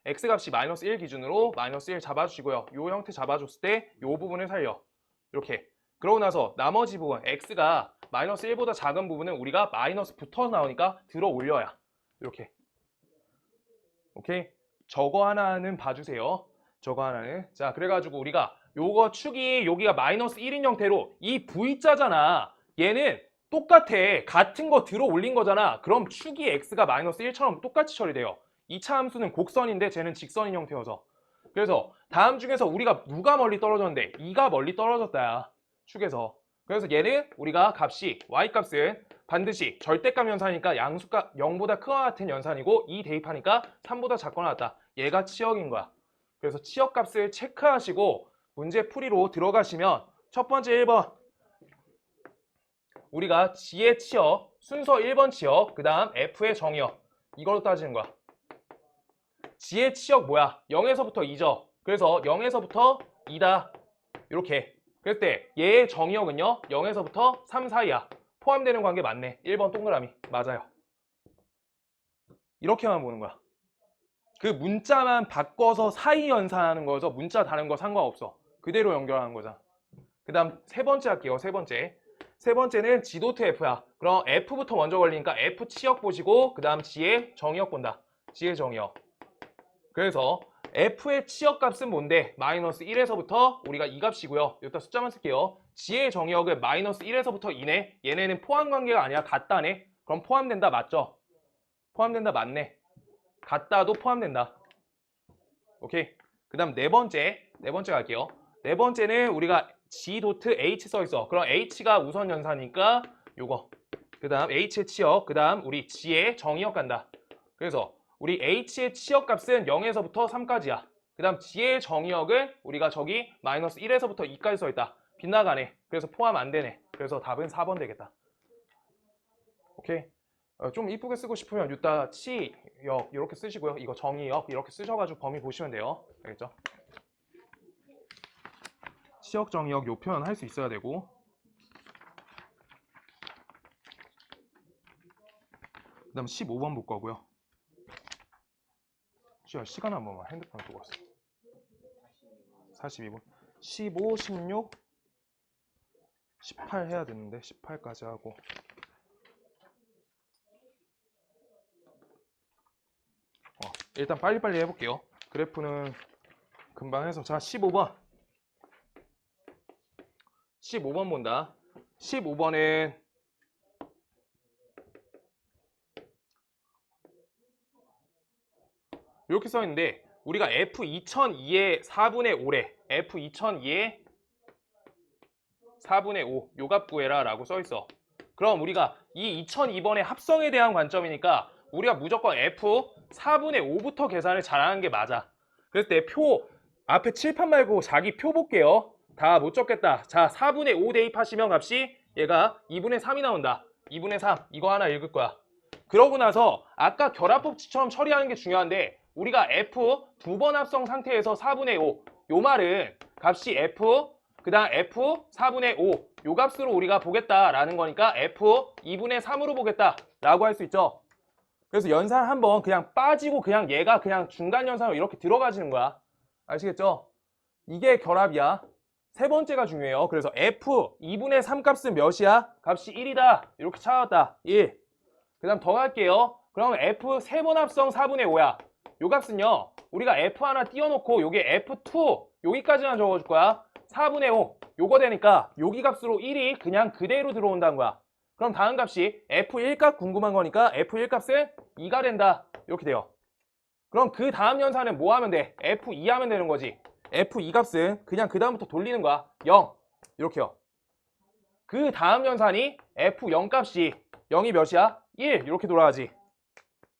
x값이 마이너스 1 기준으로 마이너스 1 잡아주시고요. 이 형태 잡아줬을 때 이 부분을 살려. 이렇게. 그러고 나서 나머지 부분 x가 마이너스 1보다 작은 부분은 우리가 마이너스 붙어서 나오니까 들어 올려야. 이렇게. 오케이? 저거 하나는 봐주세요. 저거 하나는. 자, 그래가지고 우리가 요거 축이 여기가 마이너스 1인 형태로 이 V자잖아. 얘는 똑같아. 같은 거 들어 올린 거잖아. 그럼 축이 x가 마이너스 1처럼 똑같이 처리돼요. 2차 함수는 곡선인데 쟤는 직선인 형태여서. 그래서 다음 중에서 우리가 누가 멀리 떨어졌는데 2가 멀리 떨어졌다야. 축에서. 그래서 얘는 우리가 값이 y값은 반드시 절대값 연산이니까 양수값 0보다 크거나 같은 연산이고 2 대입하니까 3보다 작거나 같다. 얘가 치역인 거야. 그래서 치역값을 체크하시고 문제 풀이로 들어가시면 첫 번째 1번 우리가 G의 치역, 순서 1번 치역, 그 다음 F의 정의역 이걸로 따지는 거야. G의 치역 뭐야? 0에서부터 2죠. 그래서 0에서부터 2다. 이렇게. 그럴 때 얘의 정의역은요. 0에서부터 3 사이야. 포함되는 관계 맞네. 1번 동그라미. 맞아요. 이렇게만 보는 거야. 그 문자만 바꿔서 사이 연산하는 거여서 문자 다른 거 상관없어. 그대로 연결하는 거잖아. 그 다음 세 번째 할게요. 세 번째. 세 번째는 G 도트 F야. 그럼 F부터 먼저 걸리니까 F 치역 보시고 그 다음 G의 정의역 본다. G의 정의역. 그래서 F의 치역 값은 뭔데? 마이너스 1에서부터 우리가 이 값이고요. 여기다 숫자만 쓸게요. G의 정의역은 마이너스 1에서부터 2네. 얘네는 포함 관계가 아니라 같다네. 그럼 포함된다 맞죠? 포함된다 맞네. 같다도 포함된다. 오케이. 그 다음 네 번째 갈게요. 네 번째는 우리가 G 도트 H 써있어. 그럼 H가 우선 연산이니까 요거. 그 다음 H의 치역, 그 다음 우리 G의 정의역 간다. 그래서 우리 H의 치역 값은 0에서부터 3까지야. 그 다음 G의 정의역은 우리가 저기 마이너스 1에서부터 2까지 써있다. 빗나가네. 그래서 포함 안 되네. 그래서 답은 4번 되겠다. 오케이. 좀 이쁘게 쓰고 싶으면 이따 치역 이렇게 쓰시고요. 이거 정의역 이렇게 쓰셔가지고 범위 보시면 돼요. 알겠죠? 치역 정의역 요 표현 할 수 있어야 되고. 그 다음 15번 볼 거고요. 시간 한 번만 핸드폰 두고 왔어. 42번 15, 16 18 해야 되는데 18까지 하고 일단 빨리빨리 해볼게요. 그래프는 금방 해서. 자, 15번 본다. 15번은 이렇게 써있는데 우리가 F2002의 4분의 5래. F2002의 4분의 5 요 값 구해라 라고 써있어. 그럼 우리가 이 2002번의 합성에 대한 관점이니까 우리가 무조건 F 4분의 5부터 계산을 잘하는 게 맞아. 그럴 때 표 앞에 칠판 말고 자기 표 볼게요. 다 못 적겠다. 자, 4분의 5 대입하시면 값이 얘가 2분의 3이 나온다. 2분의 3 이거 하나 읽을 거야. 그러고 나서 아까 결합법칙처럼 처리하는 게 중요한데 우리가 F 두 번 합성 상태에서 4분의 5 요 말은 값이 F 그 다음 F 4분의 5 요 값으로 우리가 보겠다라는 거니까 F 2분의 3으로 보겠다 라고 할 수 있죠. 그래서 연산 한번 그냥 빠지고 그냥 얘가 그냥 중간 연산으로 이렇게 들어가지는 거야. 아시겠죠? 이게 결합이야. 세 번째가 중요해요. 그래서 F 2분의 3 값은 몇이야? 값이 1이다. 이렇게 찾았다. 1. 그 다음 더 갈게요. 그럼 F 3번 합성 4분의 5야. 요 값은요. 우리가 F 하나 띄워놓고 요게 F2 여기까지만 적어줄 거야. 4분의 5 요거 되니까 여기 값으로 1이 그냥 그대로 들어온다는 거야. 그럼 다음 값이 F1 값 궁금한 거니까 F1 값은 2가 된다. 이렇게 돼요. 그럼 그 다음 연산은 뭐 하면 돼? F2 하면 되는 거지. F2 값은 그냥 그 다음부터 돌리는 거야. 0 이렇게요. 그 다음 연산이 F0 값이 0이 몇이야? 1 이렇게 돌아가지.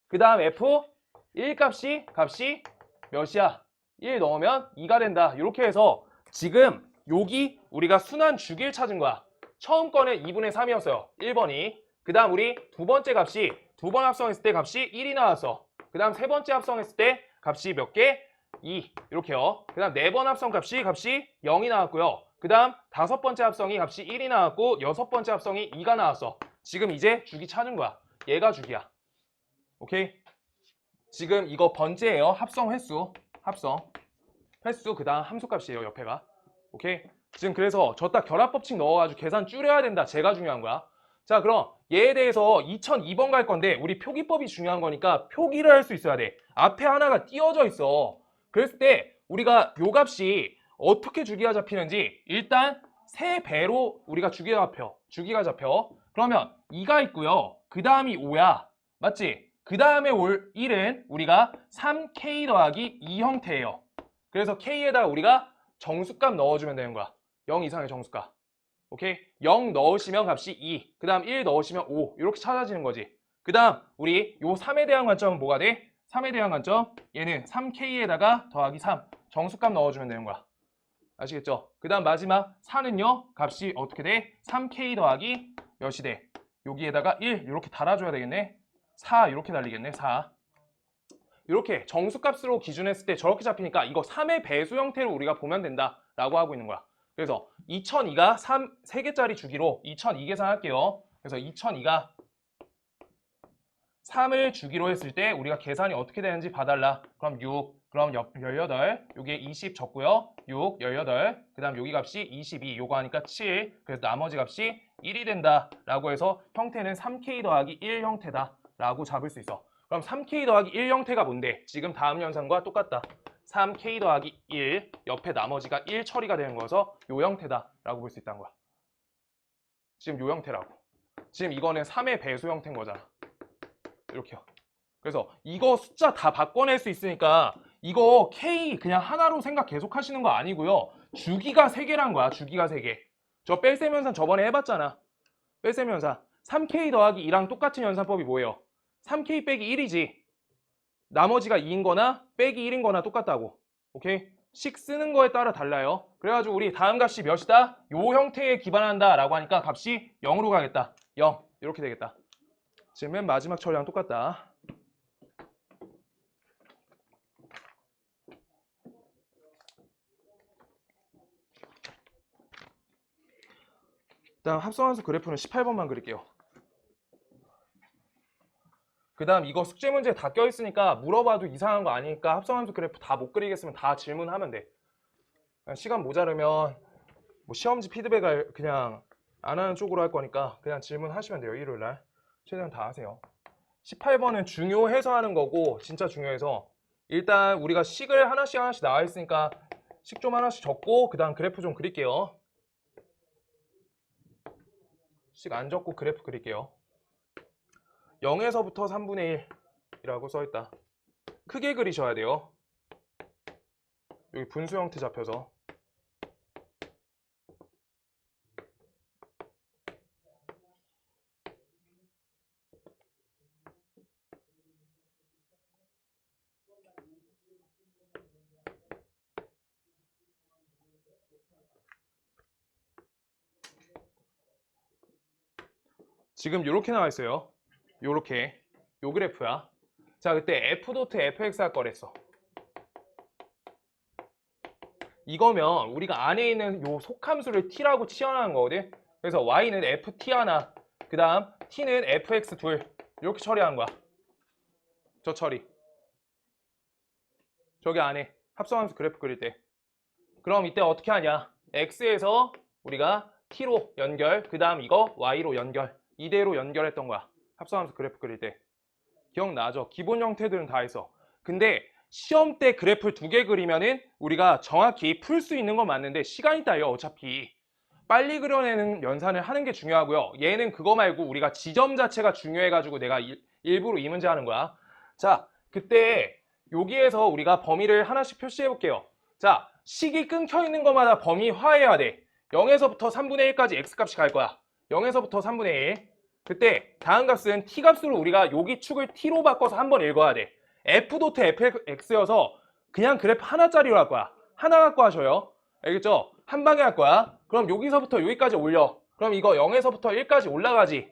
그 다음 F1 값이 몇이야? 1 넣으면 2가 된다. 이렇게 해서 지금 여기 우리가 순환 주기를 찾은 거야. 처음 거는 2분의 3이었어요. 1번이. 그 다음 우리 두 번째 값이 두 번 합성했을 때 값이 1이 나왔어. 그 다음 세 번째 합성했을 때 값이 몇 개? 2 이렇게요. 그 다음 네 번 합성 값이 0이 나왔고요. 그 다음 다섯 번째 합성이 값이 1이 나왔고 여섯 번째 합성이 2가 나왔어. 지금 이제 주기 찾은 거야. 얘가 주기야. 오케이? 지금 이거 번째예요. 합성 횟수. 횟수 그 다음 함수값이에요. 옆에가. 오케이? 지금 그래서 저 딱 결합법칙 넣어가지고 계산 줄여야 된다. 제가 중요한 거야. 자, 그럼 얘에 대해서 2002번 갈 건데 우리 표기법이 중요한 거니까 표기를 할 수 있어야 돼. 앞에 하나가 띄어져 있어. 그랬을 때 우리가 요 값이 어떻게 주기가 잡히는지 일단 3배로 우리가 주기가 잡혀. 그러면 2가 있고요. 그 다음이 5야. 맞지? 그 다음에 올 1은 우리가 3k 더하기 2 형태예요. 그래서 k에다가 우리가 정수값 넣어주면 되는 거야. 0 이상의 정수값. 오케이? 0 넣으시면 값이 2. 그 다음 1 넣으시면 5. 이렇게 찾아지는 거지. 그 다음 우리 요 3에 대한 관점은 뭐가 돼? 3에 대한 관점 얘는 3k에다가 더하기 3. 정수값 넣어주면 되는 거야. 아시겠죠? 그 다음 마지막 4는요. 값이 어떻게 돼? 3k 더하기 몇이 돼? 여기에다가 1 이렇게 달아줘야 되겠네. 4 이렇게 달리겠네. 4. 이렇게 정수값으로 기준했을 때 저렇게 잡히니까 이거 3의 배수 형태로 우리가 보면 된다라고 하고 있는 거야. 그래서 2002가 3개짜리 주기로 2002 계산할게요. 그래서 2002가 3을 주기로 했을 때 우리가 계산이 어떻게 되는지 봐달라. 그럼 6, 그럼 18, 여기에 20 적고요. 6, 18, 그 다음 여기 값이 22, 요거 하니까 7, 그래서 나머지 값이 1이 된다라고 해서 형태는 3k 더하기 1 형태다라고 잡을 수 있어. 그럼 3k 더하기 1 형태가 뭔데? 지금 다음 연산과 똑같다. 3k 더하기 1, 옆에 나머지가 1 처리가 되는 거여서 요 형태다라고 볼 수 있다는 거야. 지금 요 형태라고. 지금 이거는 3의 배수 형태인 거잖아. 이렇게요. 그래서 이거 숫자 다 바꿔낼 수 있으니까 이거 K 그냥 하나로 생각 계속 하시는 거 아니고요. 주기가 3개란 거야. 주기가 3개. 저 뺄셈 연산 저번에 해봤잖아. 뺄셈 연산. 3K 더하기 2랑 똑같은 연산법이 뭐예요? 3K 빼기 1이지. 나머지가 2인 거나 빼기 1인 거나 똑같다고. 오케이? 식 쓰는 거에 따라 달라요. 그래가지고 우리 다음 값이 몇이다? 요 형태에 기반한다 라고 하니까 값이 0으로 가겠다. 0. 이렇게 되겠다. 지금 맨 마지막 처리랑 똑같다. 다음 합성함수 그래프는 18번만 그릴게요. 그 다음 이거 숙제 문제 다 껴있으니까 물어봐도 이상한 거 아니니까 합성함수 그래프 다 못 그리겠으면 다 질문하면 돼. 시간 모자르면 뭐 시험지 피드백을 그냥 안 하는 쪽으로 할 거니까 그냥 질문하시면 돼요. 일요일날. 최대한 다 하세요. 18번은 중요해서 하는 거고 진짜 중요해서 일단 우리가 식을 하나씩 나와 있으니까 식 좀 하나씩 적고 그 다음 그래프 좀 그릴게요. 식 안 적고 그래프 그릴게요. 0에서부터 3분의 1이라고 써있다. 크게 그리셔야 돼요. 여기 분수 형태 잡혀서. 지금 이렇게 나와 있어요. 요렇게. 요 그래프야. 자, 그때 f.fx 할 거랬어. 이거면 우리가 안에 있는 요 속함수를 t라고 치환하는 거거든. 그래서 y는 ft 하나, 그 다음 t는 fx 둘 이렇게 처리하는 거야. 저 처리. 저기 안에 합성함수 그래프 그릴 때. 그럼 이때 어떻게 하냐? x에서 우리가 t로 연결, 그 다음 이거 y로 연결. 이대로 연결했던 거야. 합성함수 그래프 그릴 때. 기억나죠? 기본 형태들은 다 했어. 근데 시험 때 그래프 2개 그리면은 우리가 정확히 풀 수 있는 건 맞는데 시간이 딸려 어차피. 빨리 그려내는 연산을 하는 게 중요하고요. 얘는 그거 말고 우리가 지점 자체가 중요해가지고 내가 일부러 이 문제 하는 거야. 자, 그때 여기에서 우리가 범위를 하나씩 표시해 볼게요. 자, 식이 끊겨 있는 것마다 범위 화해야 돼. 0에서부터 3분의 1까지 x값이 갈 거야. 0에서부터 3분의 1. 그때 다음 값은 t값으로 우리가 여기 축을 t로 바꿔서 한번 읽어야 돼. f.do트 fx여서 그냥 그래프 하나짜리로 할 거야. 하나 갖고 하셔요. 알겠죠? 한 방에 할 거야. 그럼 여기서부터 여기까지 올려. 그럼 이거 0에서부터 1까지 올라가지.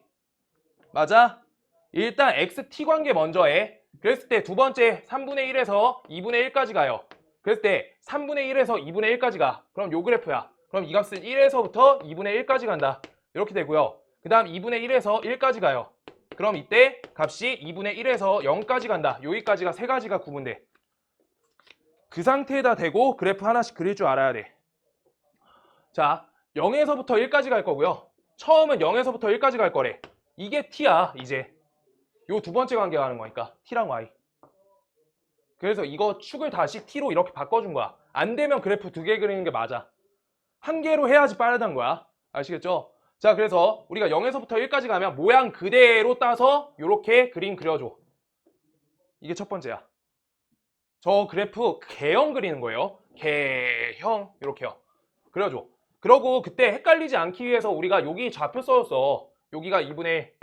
맞아? 일단 xt 관계 먼저 해. 그랬을 때 두 번째 3분의 1에서 2분의 1까지 가요. 그랬을 때 3분의 1에서 2분의 1까지 가. 그럼 요 그래프야. 그럼 이 값은 1에서부터 2분의 1까지 간다. 이렇게 되고요. 그 다음 2분의 1에서 1까지 가요. 그럼 이때 값이 2분의 1에서 0까지 간다. 여기까지가 세 가지가 구분돼. 그 상태에다 대고 그래프 하나씩 그릴 줄 알아야 돼. 자, 0에서부터 1까지 갈 거고요. 처음은 0에서부터 1까지 갈 거래. 이게 t야, 이제. 요 두 번째 관계가 하는 거니까. t랑 y. 그래서 이거 축을 다시 t로 이렇게 바꿔준 거야. 안 되면 그래프 2개 그리는 게 맞아. 한 개로 해야지 빠르다는 거야. 아시겠죠? 자, 그래서 우리가 0에서부터 1까지 가면 모양 그대로 따서 이렇게 그림 그려줘. 이게 첫 번째야. 저 그래프 개형 그리는 거예요. 개형 이렇게요. 그려줘. 그러고 그때 헷갈리지 않기 위해서 우리가 여기 좌표 써줬어. 여기가 2분의 1,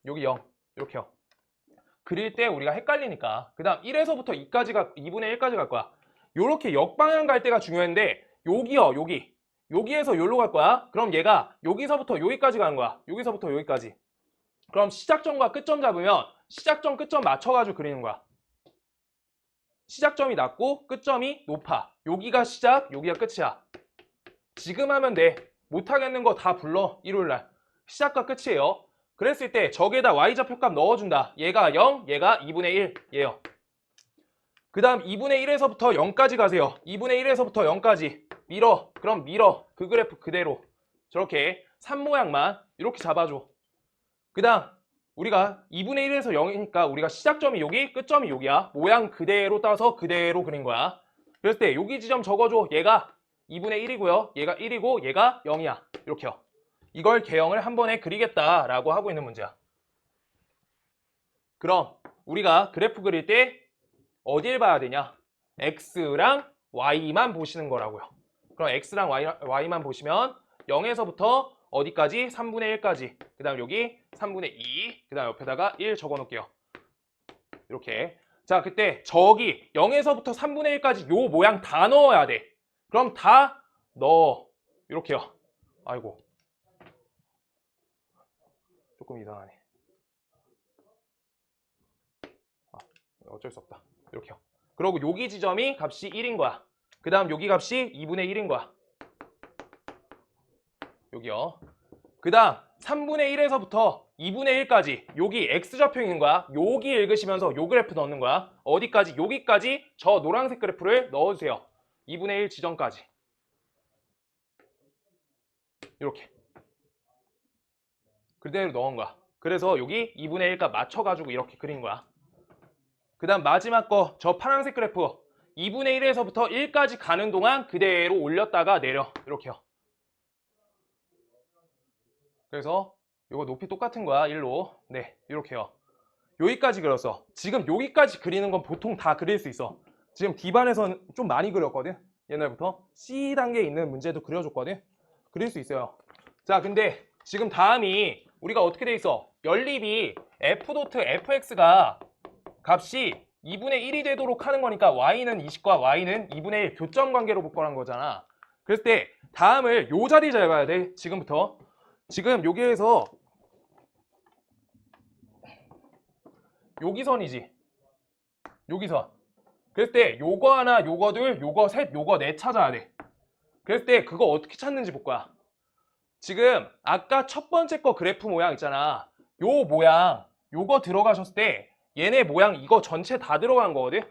여기 0 이렇게요. 그릴 때 우리가 헷갈리니까. 그 다음 1에서부터 2까지가 2분의 1까지 갈 거야. 요렇게 역방향 갈 때가 중요한데 여기요, 여기. 여기에서 여기로 갈 거야. 그럼 얘가 여기서부터 여기까지 가는 거야. 여기서부터 여기까지. 그럼 시작점과 끝점 잡으면 시작점, 끝점 맞춰가지고 그리는 거야. 시작점이 낮고 끝점이 높아. 여기가 시작, 여기가 끝이야. 지금 하면 돼. 못하겠는 거 다 불러. 일요일날. 시작과 끝이에요. 그랬을 때 저기에다 y좌표값 넣어준다. 얘가 0, 얘가 2분의 1, 얘요. 그 다음 2분의 1에서부터 0까지 가세요. 2분의 1에서부터 0까지. 밀어. 그럼 밀어. 그 그래프 그대로. 저렇게 3모양만 이렇게 잡아줘. 그 다음 우리가 2분의 1에서 0이니까 우리가 시작점이 여기, 끝점이 여기야. 모양 그대로 따서 그대로 그린 거야. 그랬을 때 여기 지점 적어줘. 얘가 2분의 1이고요. 얘가 1이고 얘가 0이야. 이렇게요. 이걸 개형을 한 번에 그리겠다라고 하고 있는 문제야. 그럼 우리가 그래프 그릴 때 어딜 봐야 되냐? x랑 y만 보시는 거라고요. 그럼 x랑 y만 보시면 0에서부터 어디까지? 3분의 1까지. 그 다음 여기 3분의 2. 그 다음 옆에다가 1 적어 놓을게요. 이렇게. 자, 그때 저기 0에서부터 3분의 1까지 요 모양 다 넣어야 돼. 그럼 다 넣어. 이렇게요. 아이고. 조금 이상하네. 어쩔 수 없다. 이렇게요. 그리고 여기 지점이 값이 1인 거야. 그 다음 여기 값이 2분의 1인 거야. 여기요. 그 다음 3분의 1에서부터 2분의 1까지 여기 x좌표 있는 거야. 여기 읽으시면서 요 그래프 넣는 거야. 어디까지? 여기까지 저 노란색 그래프를 넣어주세요. 2분의 1 지점까지. 이렇게. 그대로 넣은 거야. 그래서 여기 2분의 1값 맞춰가지고 이렇게 그린 거야. 그 다음 마지막 거 저 파란색 그래프 2분의 1에서부터 1까지 가는 동안 그대로 올렸다가 내려. 이렇게요. 그래서 이거 높이 똑같은 거야. 1로. 네, 이렇게요. 여기까지 그렸어. 지금 여기까지 그리는 건 보통 다 그릴 수 있어. 지금 D반에서는 좀 많이 그렸거든. 옛날부터 C 단계에 있는 문제도 그려줬거든. 그릴 수 있어요. 자, 근데 지금 다음이 우리가 어떻게 돼 있어? 연립이 f.do트 fx가 값이 2분의 1이 되도록 하는 거니까 y는 20과 y는 2분의 1 교점 관계로 볼 거란 거잖아. 그랬을 때 다음을 요 자리 잘 봐야 돼. 지금부터. 지금 여기에서 여기 선이지. 여기 선. 그랬을 때 요거 하나, 요거 둘, 요거 셋, 요거 넷 찾아야 돼. 그랬을 때 그거 어떻게 찾는지 볼 거야. 지금 아까 첫 번째 거 그래프 모양 있잖아. 요 모양, 요거 들어가셨을 때 얘네 모양 이거 전체 다 들어간 거거든?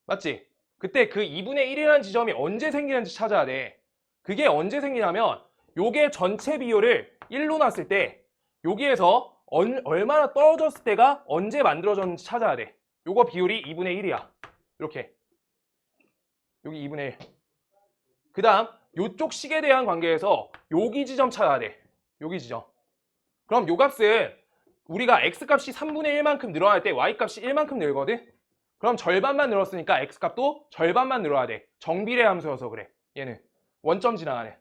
맞지? 그때 그 2분의 1이라는 지점이 언제 생기는지 찾아야 돼. 그게 언제 생기냐면 요게 전체 비율을 1로 놨을 때 여기에서 얼마나 떨어졌을 때가 언제 만들어졌는지 찾아야 돼. 요거 비율이 2분의 1이야. 이렇게. 여기 2분의 1. 그 다음 요쪽 식에 대한 관계에서 여기 지점 찾아야 돼. 여기 지점. 그럼 요 값은 우리가 x값이 3분의 1만큼 늘어날 때 y값이 1만큼 늘거든? 그럼 절반만 늘었으니까 x값도 절반만 늘어야 돼. 정비례 함수여서 그래. 얘는 원점 지나가네.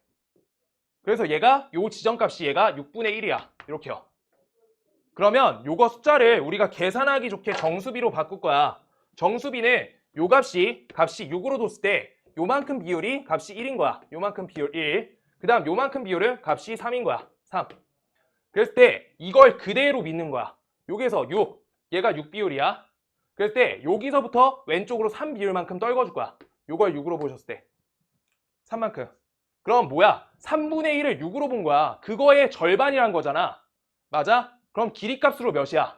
그래서 얘가 요 지점값이 얘가 6분의 1이야. 이렇게요. 그러면 요거 숫자를 우리가 계산하기 좋게 정수비로 바꿀 거야. 정수비는 요 값이 6으로 뒀을 때 요만큼 비율이 값이 1인 거야. 요만큼 비율 1. 그 다음 요만큼 비율은 값이 3인 거야. 3. 그랬을 때 이걸 그대로 믿는 거야. 여기서 6. 얘가 6 비율이야. 그랬을 때 여기서부터 왼쪽으로 3 비율만큼 떨궈줄 거야. 요걸 6으로 보셨을 때. 3만큼. 그럼 뭐야? 3분의 1을 6으로 본 거야. 그거의 절반이란 거잖아. 맞아? 그럼 길이 값으로 몇이야?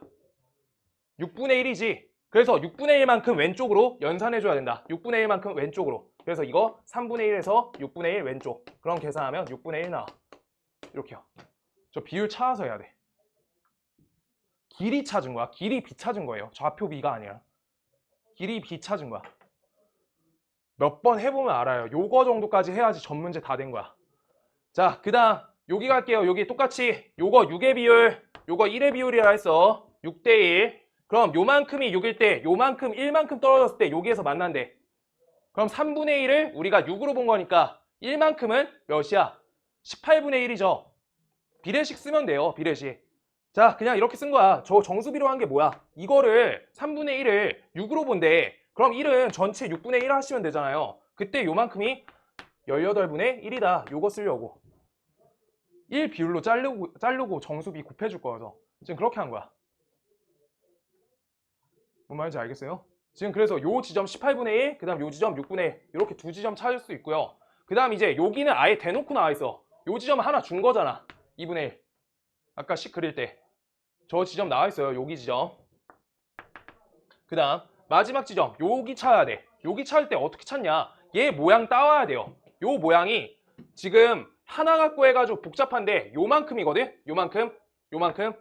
6분의 1이지. 그래서 6분의 1만큼 왼쪽으로 연산해줘야 된다. 6분의 1만큼 왼쪽으로. 그래서 이거 3분의 1에서 6분의 1 왼쪽. 그럼 계산하면 6분의 1 나와. 이렇게요. 저 비율 찾아서 해야 돼. 길이 찾은 거야. 길이 B 찾은 거예요. 좌표 B가 아니라. 길이 B 찾은 거야. 몇 번 해보면 알아요. 요거 정도까지 해야지 전 문제 다 된 거야. 자, 그 다음 여기 갈게요. 여기 똑같이 요거 6의 비율, 요거 1의 비율이라 했어. 6대 1. 그럼 요만큼이 6일 때 요만큼 1만큼 떨어졌을 때 여기에서 만난대. 그럼 3분의 1을 우리가 6으로 본 거니까 1만큼은 몇이야? 18분의 1이죠. 비례식 쓰면 돼요. 비례식. 자, 그냥 이렇게 쓴 거야. 저 정수비로 한 게 뭐야? 이거를 3분의 1을 6으로 본대. 그럼 1은 전체 6분의 1 하시면 되잖아요. 그때 요만큼이 18분의 1이다. 요거 쓰려고. 1 비율로 자르고 정수비 곱해줄 거여서 지금 그렇게 한 거야. 뭔 말인지 알겠어요? 지금 그래서 요 지점 18분의 1, 그 다음 요 지점 6분의 1 이렇게 두 지점 찾을 수 있고요. 그 다음 이제 여기는 아예 대놓고 나와 있어. 요 지점 하나 준 거잖아. 2분의 1. 아까 식 그릴 때. 저 지점 나와 있어요. 여기 지점. 그 다음 마지막 지점. 여기 찾아야 돼. 여기 찾을 때 어떻게 찾냐? 얘 모양 따와야 돼요. 요 모양이 지금 하나 갖고 해가지고 복잡한데 요만큼이거든? 요만큼.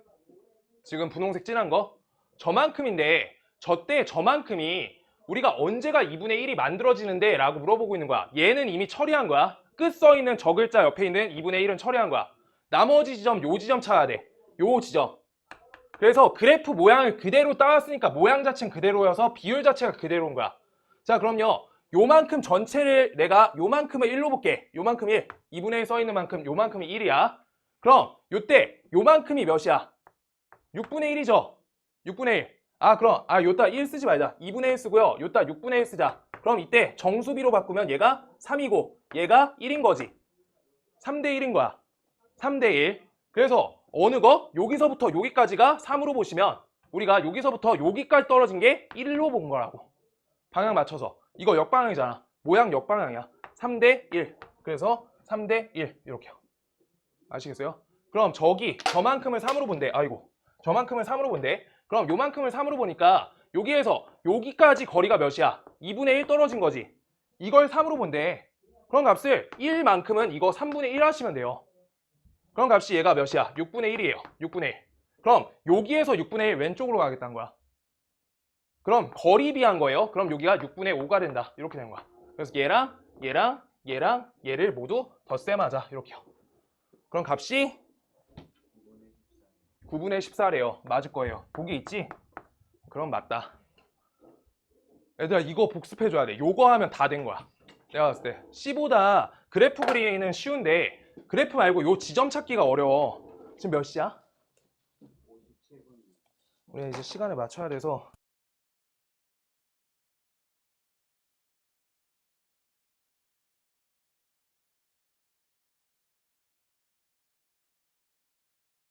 지금 분홍색 진한 거. 저만큼인데 저때 저만큼이 우리가 언제가 2분의 1이 만들어지는데 라고 물어보고 있는 거야. 얘는 이미 처리한 거야. 끝 써있는 저 글자 옆에 있는 2분의 1은 처리한 거야. 나머지 지점 요 지점 찾아야 돼. 요 지점. 그래서 그래프 모양을 그대로 따왔으니까 모양 자체는 그대로여서 비율 자체가 그대로인 거야. 자, 그럼요. 요만큼 전체를 내가 요만큼을 1로 볼게. 요만큼 1. 2분의 1 써있는 만큼 요만큼이 1이야. 그럼 요때 요만큼이 몇이야? 6분의 1이죠. 6분의 1. 그럼 요따 1 쓰지 말자. 2분의 1 쓰고요. 요따 6분의 1 쓰자. 그럼 이때 정수비로 바꾸면 얘가 3이고 얘가 1인 거지. 3대 1인 거야. 3대 1. 그래서 어느 거? 여기서부터 여기까지가 3으로 보시면 우리가 여기서부터 여기까지 떨어진 게 1로 본 거라고. 방향 맞춰서. 이거 역방향이잖아. 모양 역방향이야. 3대 1. 그래서 3대 1 이렇게요. 아시겠어요? 그럼 저만큼을 3으로 본대. 저만큼을 3으로 본대. 그럼 요만큼을 3으로 보니까 여기에서 여기까지 거리가 몇이야? 2분의 1 떨어진 거지. 이걸 3으로 본대. 그런 값을 1만큼은 이거 3분의 1 하시면 돼요. 그럼 값이 얘가 몇이야? 6분의 1이에요. 6분의 1. 그럼 여기에서 6분의 1 왼쪽으로 가겠다는 거야. 그럼 거리 비한 거예요. 그럼 여기가 6분의 5가 된다. 이렇게 된 거야. 그래서 얘랑 얘를 모두 덧셈하자. 이렇게요. 그럼 값이 9분의 14래요. 맞을 거예요. 보기 있지? 그럼 맞다. 얘들아 이거 복습해줘야 돼. 요거 하면 다 된 거야. 내가 봤을 때 C보다 그래프 그리기는 쉬운데 그래프 말고 요 지점 찾기가 어려워. 지금 몇 시야? 우리 이제 시간을 맞춰야 돼서